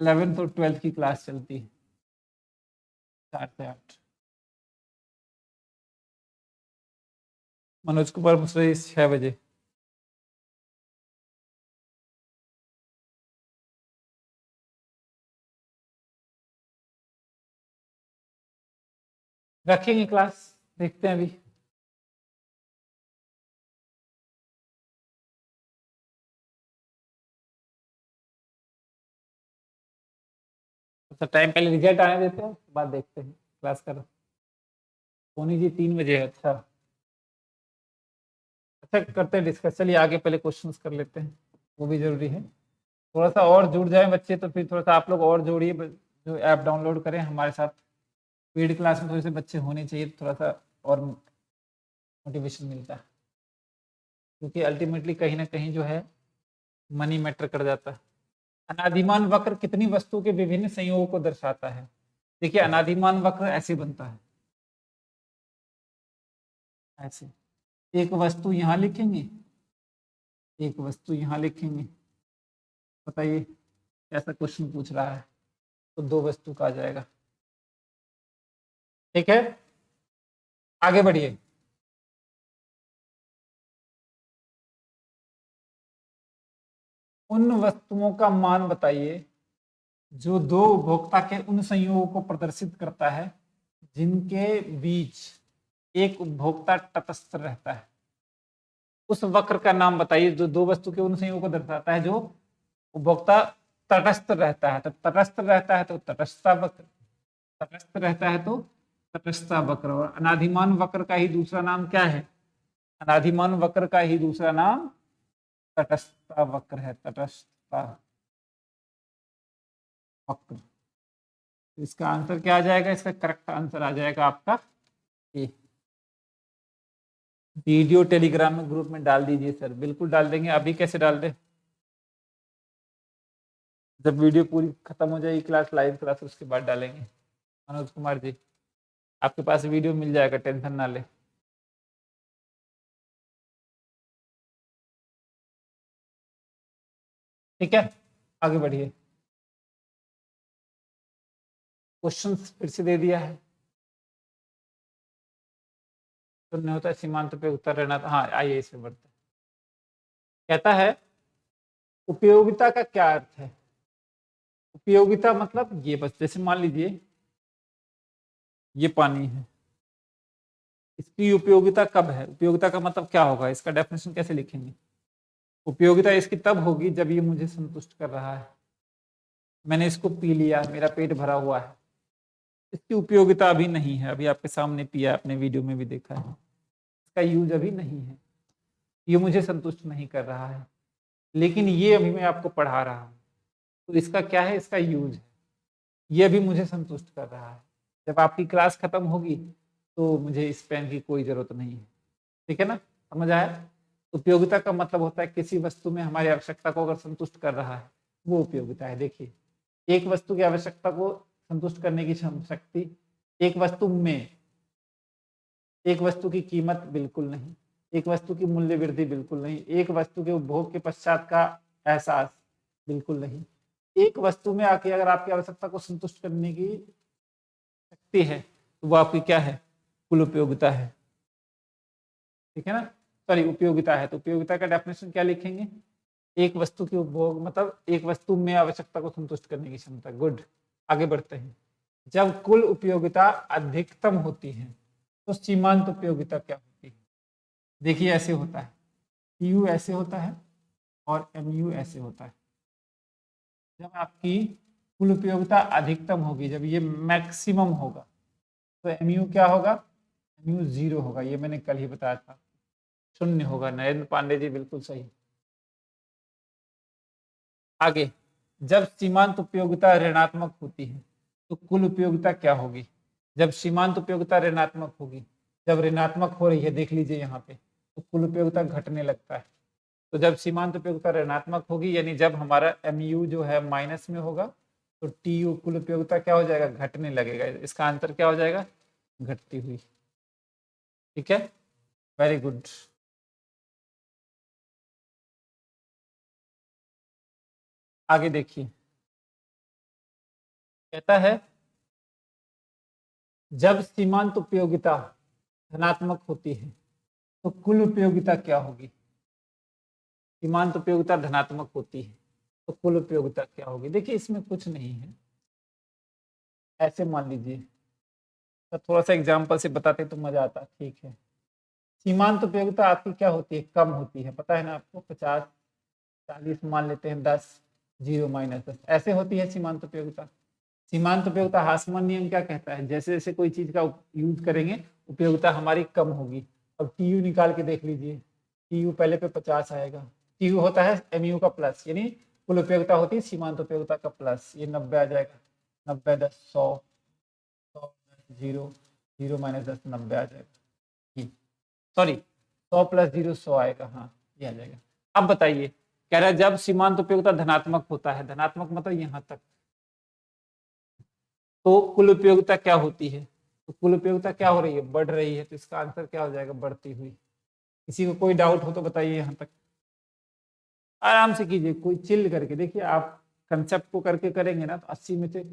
11th और 12th की क्लास चलती है। 4 से 8। मनोज कुमार मुसरे 6 बजे। रखेंगे क्लास, देखते हैं अभी। तो टाइम पहले रिजल्ट आने देते हैं, बाद देखते हैं क्लास का। सोनी जी 3 बजे है, अच्छा। अच्छा करते हैं डिस्कस, चलिए आगे पहले क्वेश्चंस कर लेते हैं, वो भी जरूरी है। थोड़ा सा और जुड़ जाए बच्चे तो फिर थोड़ा सा आप लोग और जोड़िए, जो ऐप डाउनलोड करें हमारे साथ। पेड क्लास में थोड़े से बच्चे होने चाहिए, थोड़ा सा और मोटिवेशन मिलता है, क्योंकि अल्टीमेटली कहीं ना कहीं जो है मनी मैटर कर जाता है। अनादिमान वक्र कितनी वस्तुओं के विभिन्न संयोगों को दर्शाता है? देखिए अनादिमान वक्र ऐसे बनता है, ऐसे एक वस्तु यहाँ लिखेंगे, एक वस्तु यहाँ लिखेंगे। बताइए कैसा क्वेश्चन पूछ रहा है, तो 2 वस्तु का आ जाएगा। ठीक है, आगे बढ़िए। उन वस्तुओं का मान बताइए जो 2 उपभोक्ता के उन संयोगों को प्रदर्शित करता है जिनके बीच एक उपभोक्ता तटस्थ रहता है। उस वक्र का नाम बताइए जो 2 वस्तु के उन संयोगों को दर्शाता है जो उपभोक्ता तटस्थ रहता है। तो तटस्थ रहता है तो तटस्थता वक्र, तटस्थ रहता है तो तटस्थता वक्र। और अनादिमान वक्र का ही दूसरा नाम क्या है? अनादिमान वक्र का ही दूसरा नाम तटस्थता वक्र है, तटस्थता वक्र। इसका आंसर क्या आ जाएगा? इसका करेक्ट आंसर आ जाएगा आपका ए। वीडियो टेलीग्राम में ग्रुप में डाल दीजिए सर। बिल्कुल डाल देंगे, अभी कैसे डाल दे? जब वीडियो पूरी खत्म हो जाएगी क्लास, लाइव क्लास, उसके बाद डालेंगे। मनोज कुमार जी आपके पास वीडियो मिल जाएगा, टेंशन ना ले। ठीक है, आगे बढ़िए। क्वेश्चन फिर से दे दिया है, तो नहीं होता सीमांत पे उत्तर रहना था। हाँ आइए इसमें बढ़ते। कहता है उपयोगिता का क्या अर्थ है? उपयोगिता मतलब ये, बस जैसे मान लीजिए ये पानी है, इसकी उपयोगिता कब है? उपयोगिता का मतलब क्या होगा? इसका डेफिनेशन कैसे लिखेंगे? उपयोगिता इसकी तब होगी जब ये मुझे संतुष्ट कर रहा है। मैंने इसको पी लिया, मेरा पेट भरा हुआ है, इसकी उपयोगिता अभी नहीं है। अभी आपके सामने पिया, अपने वीडियो में भी देखा है, इसका यूज अभी नहीं है, ये मुझे संतुष्ट नहीं कर रहा है। लेकिन ये अभी मैं आपको पढ़ा रहा हूँ, तो इसका क्या है? इसका यूज है। ये भी मुझे संतुष्ट कर रहा है। जब आपकी क्लास खत्म होगी तो मुझे इस पेन की कोई जरूरत नहीं है। ठीक है ना, समझ आया? उपयोगिता का मतलब होता है किसी वस्तु में हमारी आवश्यकता को अगर संतुष्ट कर रहा है, वो उपयोगिता है। देखिए एक वस्तु की आवश्यकता को संतुष्ट करने की शक्ति, एक वस्तु में, एक वस्तु की कीमत बिल्कुल नहीं, एक वस्तु की मूल्य वृद्धि बिल्कुल नहीं, एक वस्तु के उपभोग के पश्चात का एहसास बिल्कुल नहीं। एक वस्तु में आके अगर आपकी आवश्यकता को संतुष्ट करने की शक्ति है तो वो आपकी क्या है? कुल उपयोगिता है। ठीक है ना, सॉरी उपयोगिता है। तो उपयोगिता का डेफिनेशन क्या लिखेंगे? एक वस्तु की उपभोग मतलब एक वस्तु में आवश्यकता को संतुष्ट करने की क्षमता। गुड, आगे बढ़ते हैं। जब कुल उपयोगिता अधिकतम होती है तो सीमांत उपयोगिता क्या होती है? देखिए ऐसे होता है, यू ऐसे होता है और एम यू ऐसे होता है। जब आपकी कुल उपयोगिता अधिकतम होगी, जब ये मैक्सिमम होगा, तो एम यू क्या होगा? एम यू 0 होगा। ये मैंने कल ही बताया था, शून्य होगा। नरेंद्र पांडे जी बिल्कुल सही। आगे, जब सीमांत उपयोगिता ऋणात्मक होती है तो कुल उपयोगिता क्या होगी? जब सीमांत उपयोगिता ऋणात्मक होगी, जब ऋणात्मक हो रही है, देख लीजिए यहाँ पे, तो कुल उपयोगिता घटने लगता है। तो जब सीमांत उपयोगिता ऋणात्मक होगी, यानी जब हमारा एमयू जो है माइनस में होगा, तो टी यू कुल उपयोगिता क्या हो जाएगा? घटने लगेगा। इसका आंसर क्या हो जाएगा? घटती हुई। ठीक है, वेरी गुड। आगे देखिए, कहता है जब सीमांत उपयोगिता धनात्मक होती है तो कुल उपयोगिता क्या होगी? सीमांत उपयोगिता धनात्मक होती है तो कुल उपयोगिता क्या होगी? देखिए इसमें कुछ नहीं है, ऐसे मान लीजिए, तो थोड़ा सा एग्जांपल से बताते तो मजा आता। ठीक है, सीमांत उपयोगिता आपकी क्या होती है? कम होती है, पता है ना आपको। 50, 40 मान लेते हैं, 10, 0 माइनस 10, ऐसे होती है सीमांत उपयोगिता। सीमांत उपयोगिता हासमान नियम क्या कहता है? जैसे जैसे कोई चीज का यूज करेंगे उपयोगिता हमारी कम होगी। अब टीयू निकाल के देख लीजिए, टीयू पहले पे 50 आएगा, टीयू होता है एमयू का प्लस, यानी कुल उपयोगिता होती है सीमांत उपयोगिता का प्लस, ये 90 आ जाएगा, 90 10 100, 100 0, 0 माइनस 10 90 आ जाएगा, सॉरी 100 प्लस 0 100 आएगा, हाँ ये आ जाएगा। अब बताइए, कह रहा है जब सीमांत उपयोगिता धनात्मक होता है, धनात्मक मतलब यहाँ तक, तो कुल उपयोगिता क्या होती है? तो कुल उपयोगिता क्या हो रही है? बढ़ रही है, तो इसका आंसर क्या हो जाएगा? बढ़ती हुई। किसी को कोई डाउट हो तो बताइए यहाँ तक। आराम से कीजिए, कोई चिल करके देखिए, आप कंसेप्ट को करके करेंगे ना तो 80 में से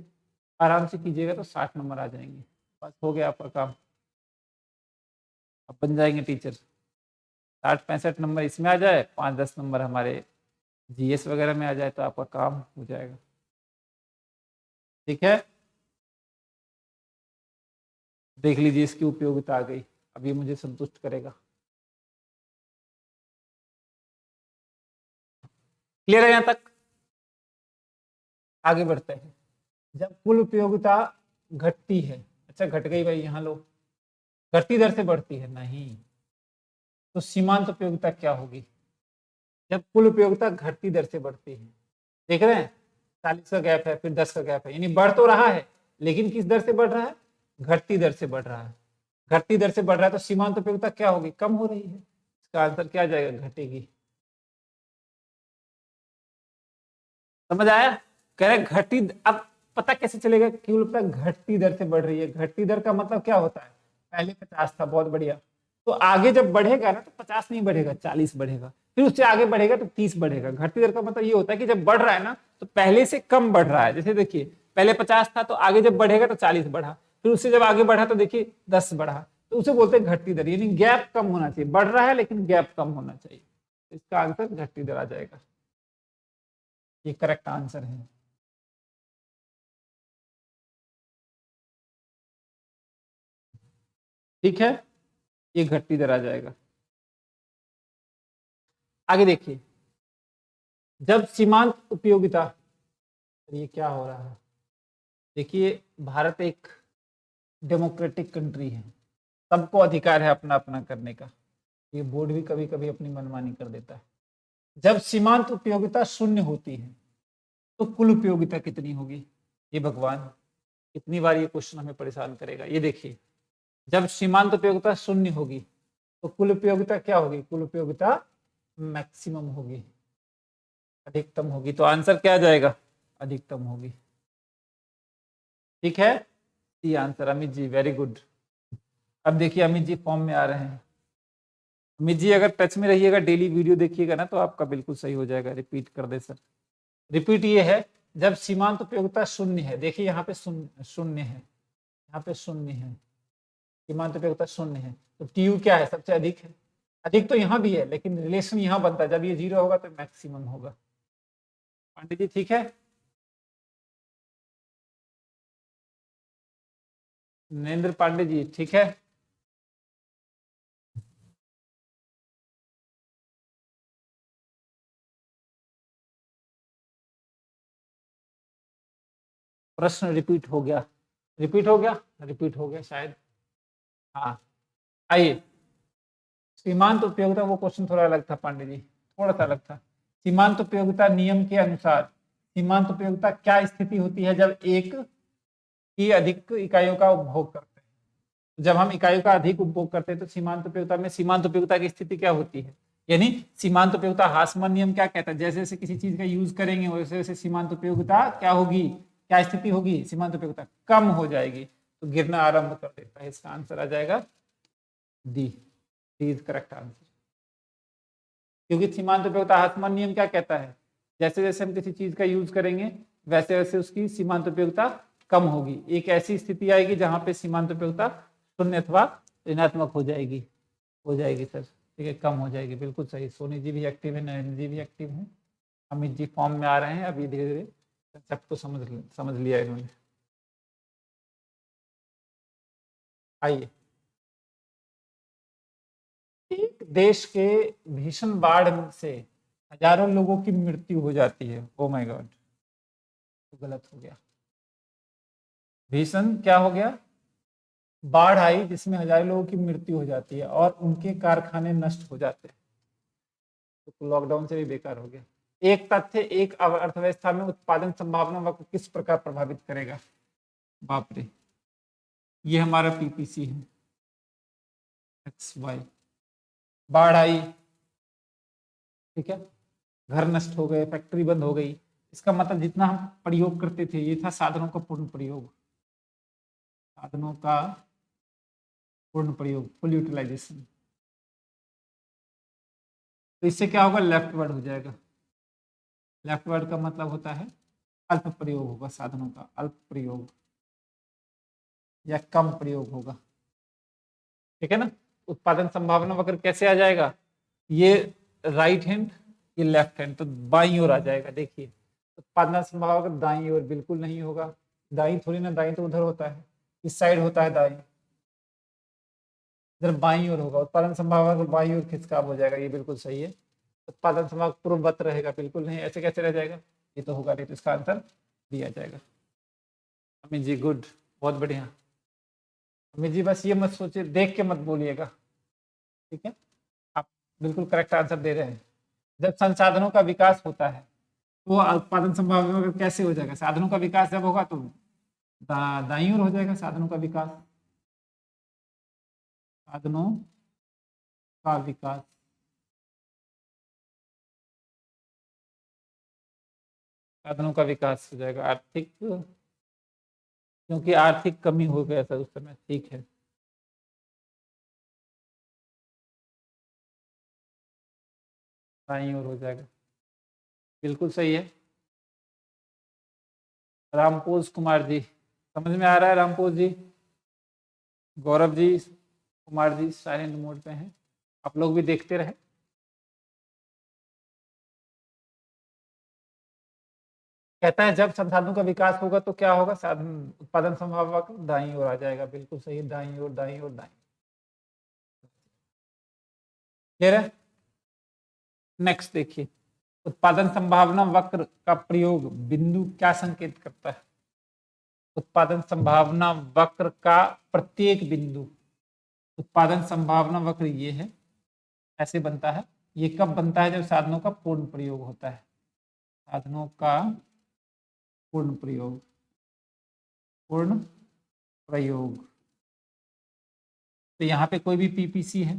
आराम से कीजिएगा तो 60 नंबर आ जाएंगे, बस हो गया आपका काम, अब बन जाएंगे टीचर। 60-65 नंबर इसमें आ जाए, 5-10 नंबर हमारे जीएस वगैरह में आ जाए तो आपका काम हो जाएगा। ठीक है, देख लीजिए इसकी उपयोगिता आ गई, अब ये मुझे संतुष्ट करेगा। क्लियर है यहाँ तक? आगे बढ़ते हैं। जब कुल उपयोगिता घटती है, अच्छा घट गई भाई, यहाँ लो, घटती दर से बढ़ती है नहीं, तो सीमांत उपयोगिता क्या होगी? जब कुल उपयोगिता घटती दर से बढ़ती है, देख रहे हैं 40 का गैप है, फिर 10 का गैप है, यानी बढ़ तो रहा है लेकिन किस दर से बढ़ रहा है? घटती दर से बढ़ रहा है। घटती दर से बढ़ रहा है तो सीमांत उपयोगिता क्या होगी? कम हो रही है, इसका आंसर क्या आ जाएगा? घटेगी। समझ आया? कह रहे घटी, अब पता कैसे चलेगा कि घटती दर से बढ़ रही है? घटती दर का मतलब क्या होता है? पहले 50 था, बहुत बढ़िया, तो आगे जब बढ़ेगा ना तो 50 नहीं बढ़ेगा, 40 बढ़ेगा, फिर उससे आगे बढ़ेगा तो 30 बढ़ेगा। घटती दर का मतलब ये होता है कि जब बढ़ रहा है ना तो पहले से कम बढ़ रहा है। जैसे देखिए पहले 50 था तो आगे जब बढ़ेगा तो 40 बढ़ा, फिर उससे जब आगे बढ़ा तो देखिए 10 बढ़ा, तो उसे बोलते हैं घटती दर, यानी गैप कम होना चाहिए। बढ़ रहा है लेकिन गैप कम होना चाहिए, इसका आंसर घटती दर आ जाएगा, ये करेक्ट आंसर है। ठीक है, ये घटती दर आ जाएगा। आगे देखिए, जब सीमांत उपयोगिता, ये क्या हो रहा है? देखिए भारत एक डेमोक्रेटिक कंट्री है, सबको अधिकार है अपना अपना करने का, ये बोर्ड भी कभी कभी अपनी मनमानी कर देता है। जब सीमांत उपयोगिता शून्य होती है तो कुल उपयोगिता कितनी होगी? ये भगवान, कितनी बार ये क्वेश्चन हमें परेशान करेगा। ये देखिए, जब सीमांत उपयोगिता शून्य होगी तो कुल उपयोगिता क्या होगी? कुल उपयोगिता मैक्सिमम होगी, अधिकतम होगी, तो आंसर क्या आ जाएगा? अधिकतम होगी। ठीक है, C answer. Amit ji very good. अब देखिए अमित जी फॉर्म में आ रहे हैं। अमित जी अगर टच में रहिएगा, डेली वीडियो देखिएगा ना तो आपका बिल्कुल सही हो जाएगा। रिपीट कर दे सर। रिपीट ये है, जब सीमांत उपयोगिता शून्य है, देखिए यहाँ पे शून्य है, यहाँ पे शून्य है, सीमांत उपयोगिता शून्य है, तो टीयू क्या है? सबसे अधिक है। अधिक तो यहाँ भी है लेकिन रिलेशन यहाँ बनता है, जब ये 0 होगा तो मैक्सिमम होगा। पांडे जी ठीक है? नरेंद्र पांडे जी ठीक है? प्रश्न रिपीट हो गया, रिपीट हो गया, रिपीट हो गया शायद। हाँ आइए, सीमांत उपयोगिता, वो क्वेश्चन थोड़ा अलग था पांडे जी, थोड़ा सा अलग था। सीमांत उपयोगिता नियम के अनुसार सीमांत उपयोगिता क्या स्थिति होती है? जब एक की अधिक इकाइयों का उपभोग करते हैं, जब हम इकाइयों का अधिक उपभोग करते हैं तो सीमांत उपयोगिता में सीमांत उपयोगिता की स्थिति क्या होती है? यानी सीमांत उपयोगिता हासमान नियम क्या कहता है? जैसे जैसे किसी चीज का यूज करेंगे वैसे वैसे सीमांत उपयोगिता क्या होगी? क्या स्थिति होगी? सीमांत उपयोगिता कम हो जाएगी, तो गिरना आरंभ कर देता है। इसका आंसर आ जाएगा D, D is correct answer. क्योंकि सीमांत उपयोगिता हासमान नियम क्या कहता है? जैसे जैसे हम किसी चीज का यूज करेंगे वैसे वैसे उसकी सीमांत उपयोगिता कम होगी। एक ऐसी स्थिति आएगी जहां पे सीमांत उपयोगिता शून्य अथवा ऋणात्मक हो जाएगी सर, ठीक है, कम हो जाएगी। बिल्कुल सही। सोनी जी भी एक्टिव है, नरेंद्र जी भी एक्टिव है, अमित जी फॉर्म में आ रहे हैं, अभी धीरे धीरे कंसेप्ट को समझ लिया इन्होंने। आइए, एक देश के भीषण बाढ़ से हजारों लोगों की मृत्यु हो जाती है। ओ माय गॉड, तो गलत हो गया। भीषण क्या हो गया? बाढ़ आई जिसमें हजारों लोगों की मृत्यु हो जाती है और उनके कारखाने नष्ट हो जाते हैं। तो लॉकडाउन से भी बेकार हो गया। एक तथ्य एक अर्थव्यवस्था में उत्पादन संभावना को किस प्रकार प्रभावित करेगा? बाप रे, ये हमारा पीपीसी है, एक्स वाई। बाढ़ आई, ठीक है, घर नष्ट हो गए, फैक्ट्री बंद हो गई। इसका मतलब जितना हम प्रयोग करते थे, ये था साधनों का पूर्ण प्रयोग, साधनों का पूर्ण प्रयोग, फुल यूटिलाइजेशन। तो इससे क्या होगा? लेफ्ट वर्ड हो जाएगा। लेफ्ट वर्ड का मतलब होता है अल्प प्रयोग होगा, साधनों का अल्प प्रयोग या कम प्रयोग होगा, ठीक है ना। उत्पादन संभावना वक्र कैसे आ जाएगा? ये राइट हैंड, ये लेफ्ट हैंड, तो बाईं ओर आ जाएगा। देखिए, उत्पादन संभावना वक्र दाईं ओर बिल्कुल नहीं होगा, दाईं थोड़ी ना, दाईं तो उधर होता है, इस साइड होता है दाईं, इधर बाईं ओर होगा। उत्पादन संभावना वक्र बाईं ओर खिसकाव हो जाएगा, ये बिल्कुल सही है। उत्पादन संभावना पूर्ववत रहेगा, बिल्कुल नहीं, ऐसे कैसे रह जाएगा? ये तो होगा नहीं, तो इसका आंसर दिया जाएगा। अमित जी गुड, बहुत बढ़िया। अमित जी बस ये मत सोचिए, देख के मत बोलिएगा, ठीक है, आप बिल्कुल करेक्ट आंसर दे रहे हैं। जब संसाधनों का विकास होता है तो उत्पादन संभावना कैसे हो जाएगा? साधनों का विकास जब होगा तो दाईं ओर हो जाएगा। साधनों का विकास, साधनों का विकास, साधनों का विकास हो जाएगा। आर्थिक, क्योंकि आर्थिक कमी हो गया था उस समय, ठीक है। दाईं ओर हो जाएगा, बिल्कुल सही है। रामपोज कुमार जी, समझ में आ रहा है? रामपोज जी, गौरव जी, कुमार जी साइलेंट मोड पे हैं, आप लोग भी देखते रहे। कहता है जब संसाधनों का विकास होगा तो क्या होगा? साधन उत्पादन संभावना दाईं ओर आ जाएगा, बिल्कुल सही, दाईं ओर, दाईं ओर, दाईं। क्लियर है? नेक्स्ट देखिए, उत्पादन संभावना वक्र का प्रयोग बिंदु क्या संकेत करता है? उत्पादन संभावना वक्र का प्रत्येक बिंदु, उत्पादन संभावना वक्र ये है, ऐसे बनता है। ये कब बनता है? जब साधनों का पूर्ण प्रयोग होता है, साधनों का पूर्ण प्रयोग, पूर्ण प्रयोग। तो यहाँ पे कोई भी पीपीसी है,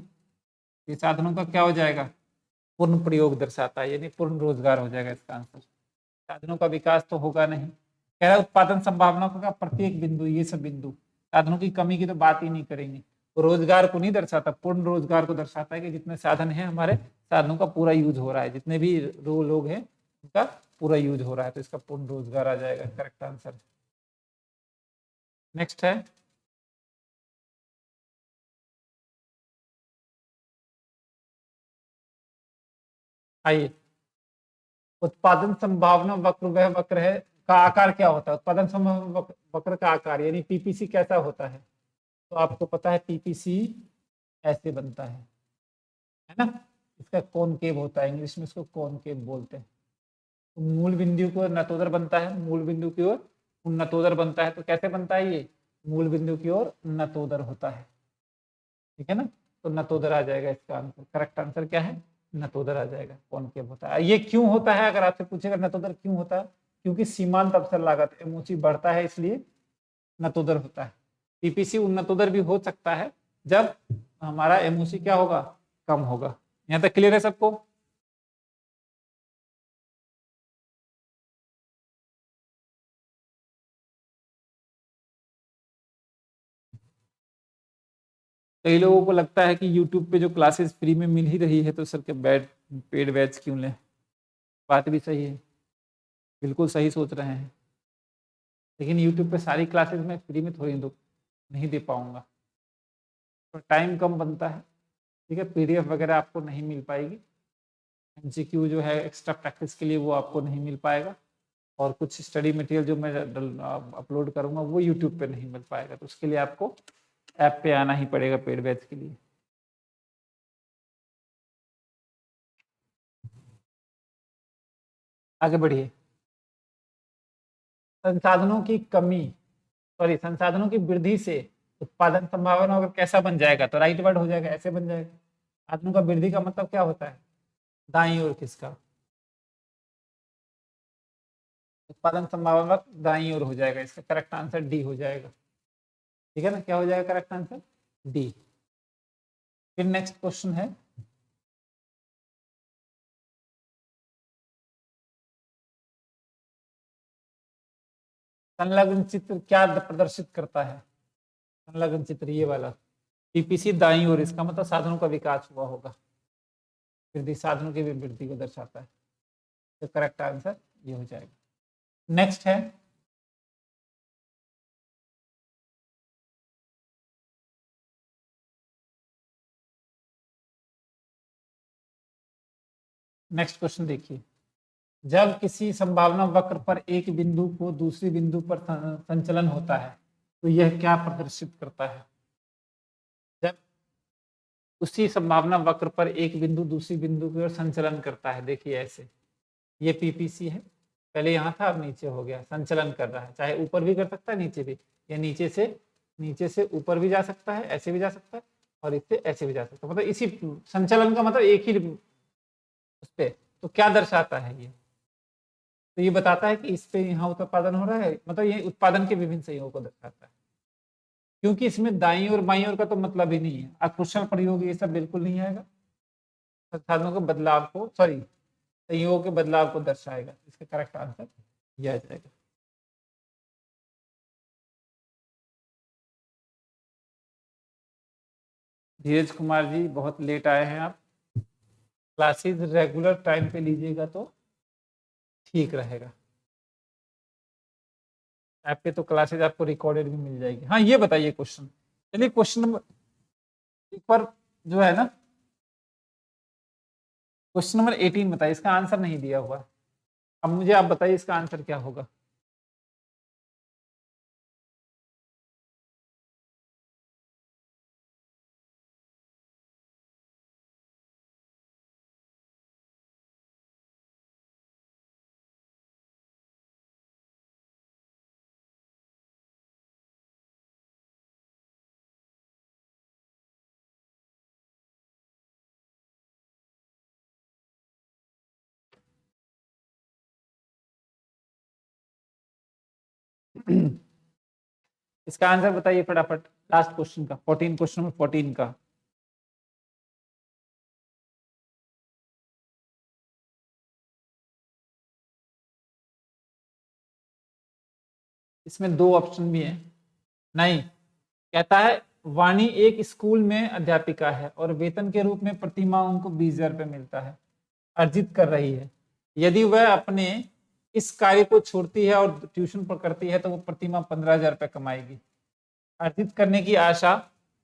ये साधनों का क्या हो जाएगा? पूर्ण प्रयोग दर्शाता है, यानी पूर्ण रोजगार हो जाएगा इसका आंसर। साधनों का विकास तो होगा नहीं। कह रहा है उत्पादन संभावना का प्रत्येक बिंदु, ये सब बिंदु, साधनों की कमी की तो बात ही नहीं करेंगे। तो रोजगार को नहीं दर्शाता, पूर्ण रोजगार को दर्शाता है कि जितने साधन है हमारे, साधनों का पूरा यूज हो रहा है, जितने भी लोग हैं उनका पूरा यूज हो रहा है, तो इसका पूर्ण रोजगार आ जाएगा, करेक्ट आंसर। नेक्स्ट है, आइए, उत्पादन संभावना वक्र वह वक्र है का आकार क्या होता है? उत्पादन संभावना वक्र का आकार यानी पीपीसी कैसा होता है? तो आपको पता है पीपीसी ऐसे बनता है ना। इसका कॉनकेव होता है, इंग्लिश में इसको कॉनकेव बोलते हैं। तो मूल बिंदु की ओर नतोदर बनता है, मूल बिंदु की ओर नतोदर बनता है। तो कैसे बनता है ये? मूल बिंदु की ओर नतोदर होता है, ठीक है ना। तो नतोदर आ जाएगा इसका आंसर, करेक्ट आंसर क्या है? नतोदर आ जाएगा, कॉनकेव होता है। ये क्यों होता है? अगर आपसे पूछेगा नतोदर क्यों होता है, क्योंकि सीमांत अवसर लागत एमओसी बढ़ता है, इसलिए नतोदर होता है। पीपीसी उन्नतोदर भी हो सकता है जब हमारा एमओसी क्या होगा? कम होगा। यहाँ तक क्लियर है सबको? कई लोगों को लगता है कि YouTube पे जो क्लासेस फ्री में मिल ही रही है तो सर के पेड बैच क्यों लें? बात भी सही है, बिल्कुल सही सोच रहे हैं। लेकिन यूट्यूब पे सारी क्लासेस मैं फ्री में थोड़ी नहीं दे पाऊंगा, तो टाइम कम बनता है। ठीक है, पीडीएफ वगैरह आपको नहीं मिल पाएगी, एमसीक्यू जो है एक्स्ट्रा प्रैक्टिस के लिए वो आपको नहीं मिल पाएगा, और कुछ स्टडी मटेरियल जो मैं अपलोड करूंगा वो यूट्यूब पे नहीं मिल पाएगा, तो उसके लिए आपको ऐप पे आना ही पड़ेगा पेड बैच के लिए। आगे बढ़िए। संसाधनों की कमी, सॉरी संसाधनों की वृद्धि से उत्पादन संभावना अगर कैसा बन जाएगा, तो राइट वर्ड हो जाएगा, ऐसे बन जाएगा। साधनों का वृद्धि का मतलब क्या होता है, दाईं ओर किसका, उत्पादन संभावना दाईं ओर हो जाएगा, इसका करेक्ट आंसर डी हो जाएगा। ठीक है ना, क्या हो जाएगा करेक्ट आंसर, डी। फिर नेक्स्ट क्वेश्चन है, संलग्न चित्र क्या प्रदर्शित करता है, संलग्न चित्र ये वाला पीपीसी दाईं ओर, इसका मतलब साधनों का विकास हुआ होगा, वृद्धि साधनों की वृद्धि को दर्शाता है, तो करेक्ट आंसर ये हो जाएगा। नेक्स्ट है, नेक्स्ट क्वेश्चन देखिए, जब किसी संभावना वक्र पर एक बिंदु को दूसरी बिंदु पर संचलन होता है तो यह क्या प्रदर्शित करता है। जब उसी संभावना वक्र पर एक बिंदु दूसरी बिंदु की ओर संचलन करता है, देखिए ऐसे, ये पीपीसी है, पहले यहाँ था अब नीचे हो गया, संचलन कर रहा है, चाहे ऊपर भी कर सकता है नीचे भी, या नीचे से ऊपर भी जा सकता है, ऐसे भी जा सकता है, और इससे ऐसे भी जा सकता है, मतलब इसी संचलन का मतलब एक ही उस पे, तो क्या दर्शाता है ये, तो ये बताता है कि इस पे यहाँ उत्पादन हो रहा है, मतलब ये उत्पादन के विभिन्न संयोगों को दर्शाता है, क्योंकि इसमें दाईं और बाईं ओर का तो मतलब ही नहीं है, अकुशल प्रयोग ये सब बिल्कुल नहीं आएगा, संसाधनों के बदलाव को, सॉरी संयोगों के बदलाव को दर्शाएगा, इसका करेक्ट आंसर यह आ जाएगा। धीरज कुमार जी बहुत लेट आए हैं आप, क्लासेस रेगुलर टाइम पे लीजिएगा तो ठीक रहेगा, ऐप पे तो क्लासेस आपको रिकॉर्डेड भी मिल जाएगी। हाँ ये बताइए क्वेश्चन, चलिए क्वेश्चन नंबर एक बार जो है ना, क्वेश्चन नंबर 18 बताइए, इसका आंसर नहीं दिया हुआ है, अब मुझे आप बताइए इसका आंसर क्या होगा। इसका आंसर बताइए फटाफट, लास्ट क्वेश्चन का, 14, क्वेश्चन नंबर 14 का। इसमें दो ऑप्शन भी है, नहीं, कहता है वाणी एक स्कूल में अध्यापिका है और वेतन के रूप में प्रति माह उनको 20,000 रुपये मिलता है, अर्जित कर रही है, यदि वह अपने इस कार्य को छोड़ती है और ट्यूशन पर करती है तो वो प्रति माह 15,000 रुपये कमाएगी, अर्जित करने की आशा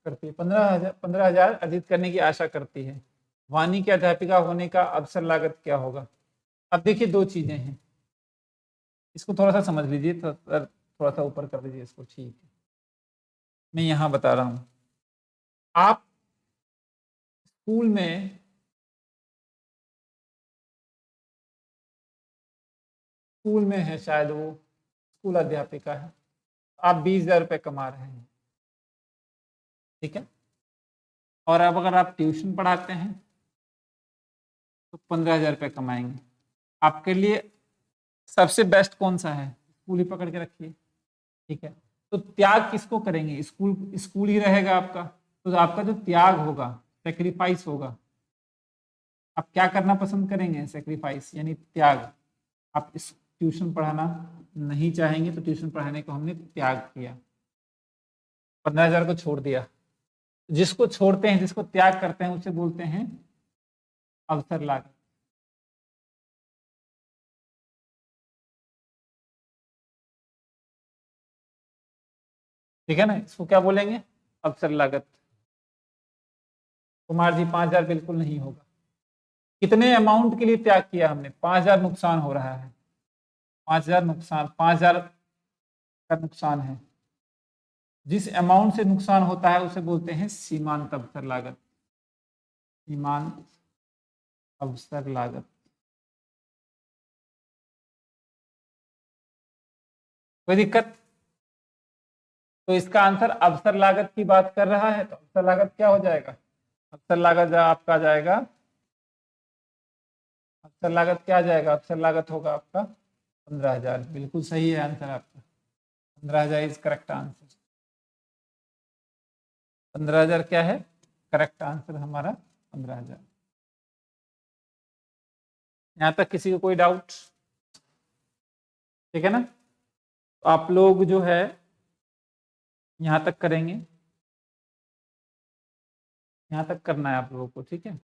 करती है, 15,000 अर्जित करने की आशा करती है, वाणी के अध्यापिका होने का अवसर लागत क्या होगा। अब देखिए दो चीजें हैं, इसको थोड़ा सा समझ लीजिए, थोड़ा सा ऊपर कर दीजिए इसको, ठीक है, मैं यहाँ बता रहा हूँ, आप स्कूल में है, शायद वो स्कूल अध्यापिका है, आप 20,000 रुपये कमा रहे हैं, ठीक है, और अब अगर आप ट्यूशन पढ़ाते हैं तो 15,000 रुपये कमाएंगे, आपके लिए सबसे बेस्ट कौन सा है, स्कूल ही पकड़ के रखिए, ठीक है, तो त्याग किसको करेंगे, स्कूल, स्कूल ही रहेगा आपका, तो आपका जो त्याग होगा, सेक्रीफाइस होगा, आप क्या करना पसंद करेंगे, सेक्रीफाइस यानी त्याग, आप इस ट्यूशन पढ़ाना नहीं चाहेंगे तो ट्यूशन पढ़ाने को हमने त्याग किया, 15,000 को छोड़ दिया, जिसको छोड़ते हैं, जिसको त्याग करते हैं उसे बोलते हैं अवसर लागत। ठीक है ना, इसको क्या बोलेंगे, अवसर लागत। कुमार जी 5,000 बिल्कुल नहीं होगा। कितने अमाउंट के लिए त्याग किया हमने, 5,000 नुकसान हो रहा है, 5,000 नुकसान, 5,000 का नुकसान है। जिस अमाउंट से नुकसान होता है उसे बोलते हैं सीमांत अवसर लागत, सीमांत अवसर लागत। कोई दिक्कत? तो इसका आंसर अवसर लागत की बात कर रहा है, तो अवसर लागत क्या हो जाएगा, अवसर लागत आपका जाएगा, अवसर लागत क्या जाएगा, अवसर लागत होगा आपका 15,000। बिल्कुल सही है आंसर आपका, 15,000 इज करेक्ट आंसर। 15,000 क्या है, करेक्ट आंसर हमारा 15,000। यहां तक किसी को कोई डाउट? ठीक है ना, तो आप लोग जो है यहां तक करेंगे, यहां तक करना है आप लोगों को, ठीक है।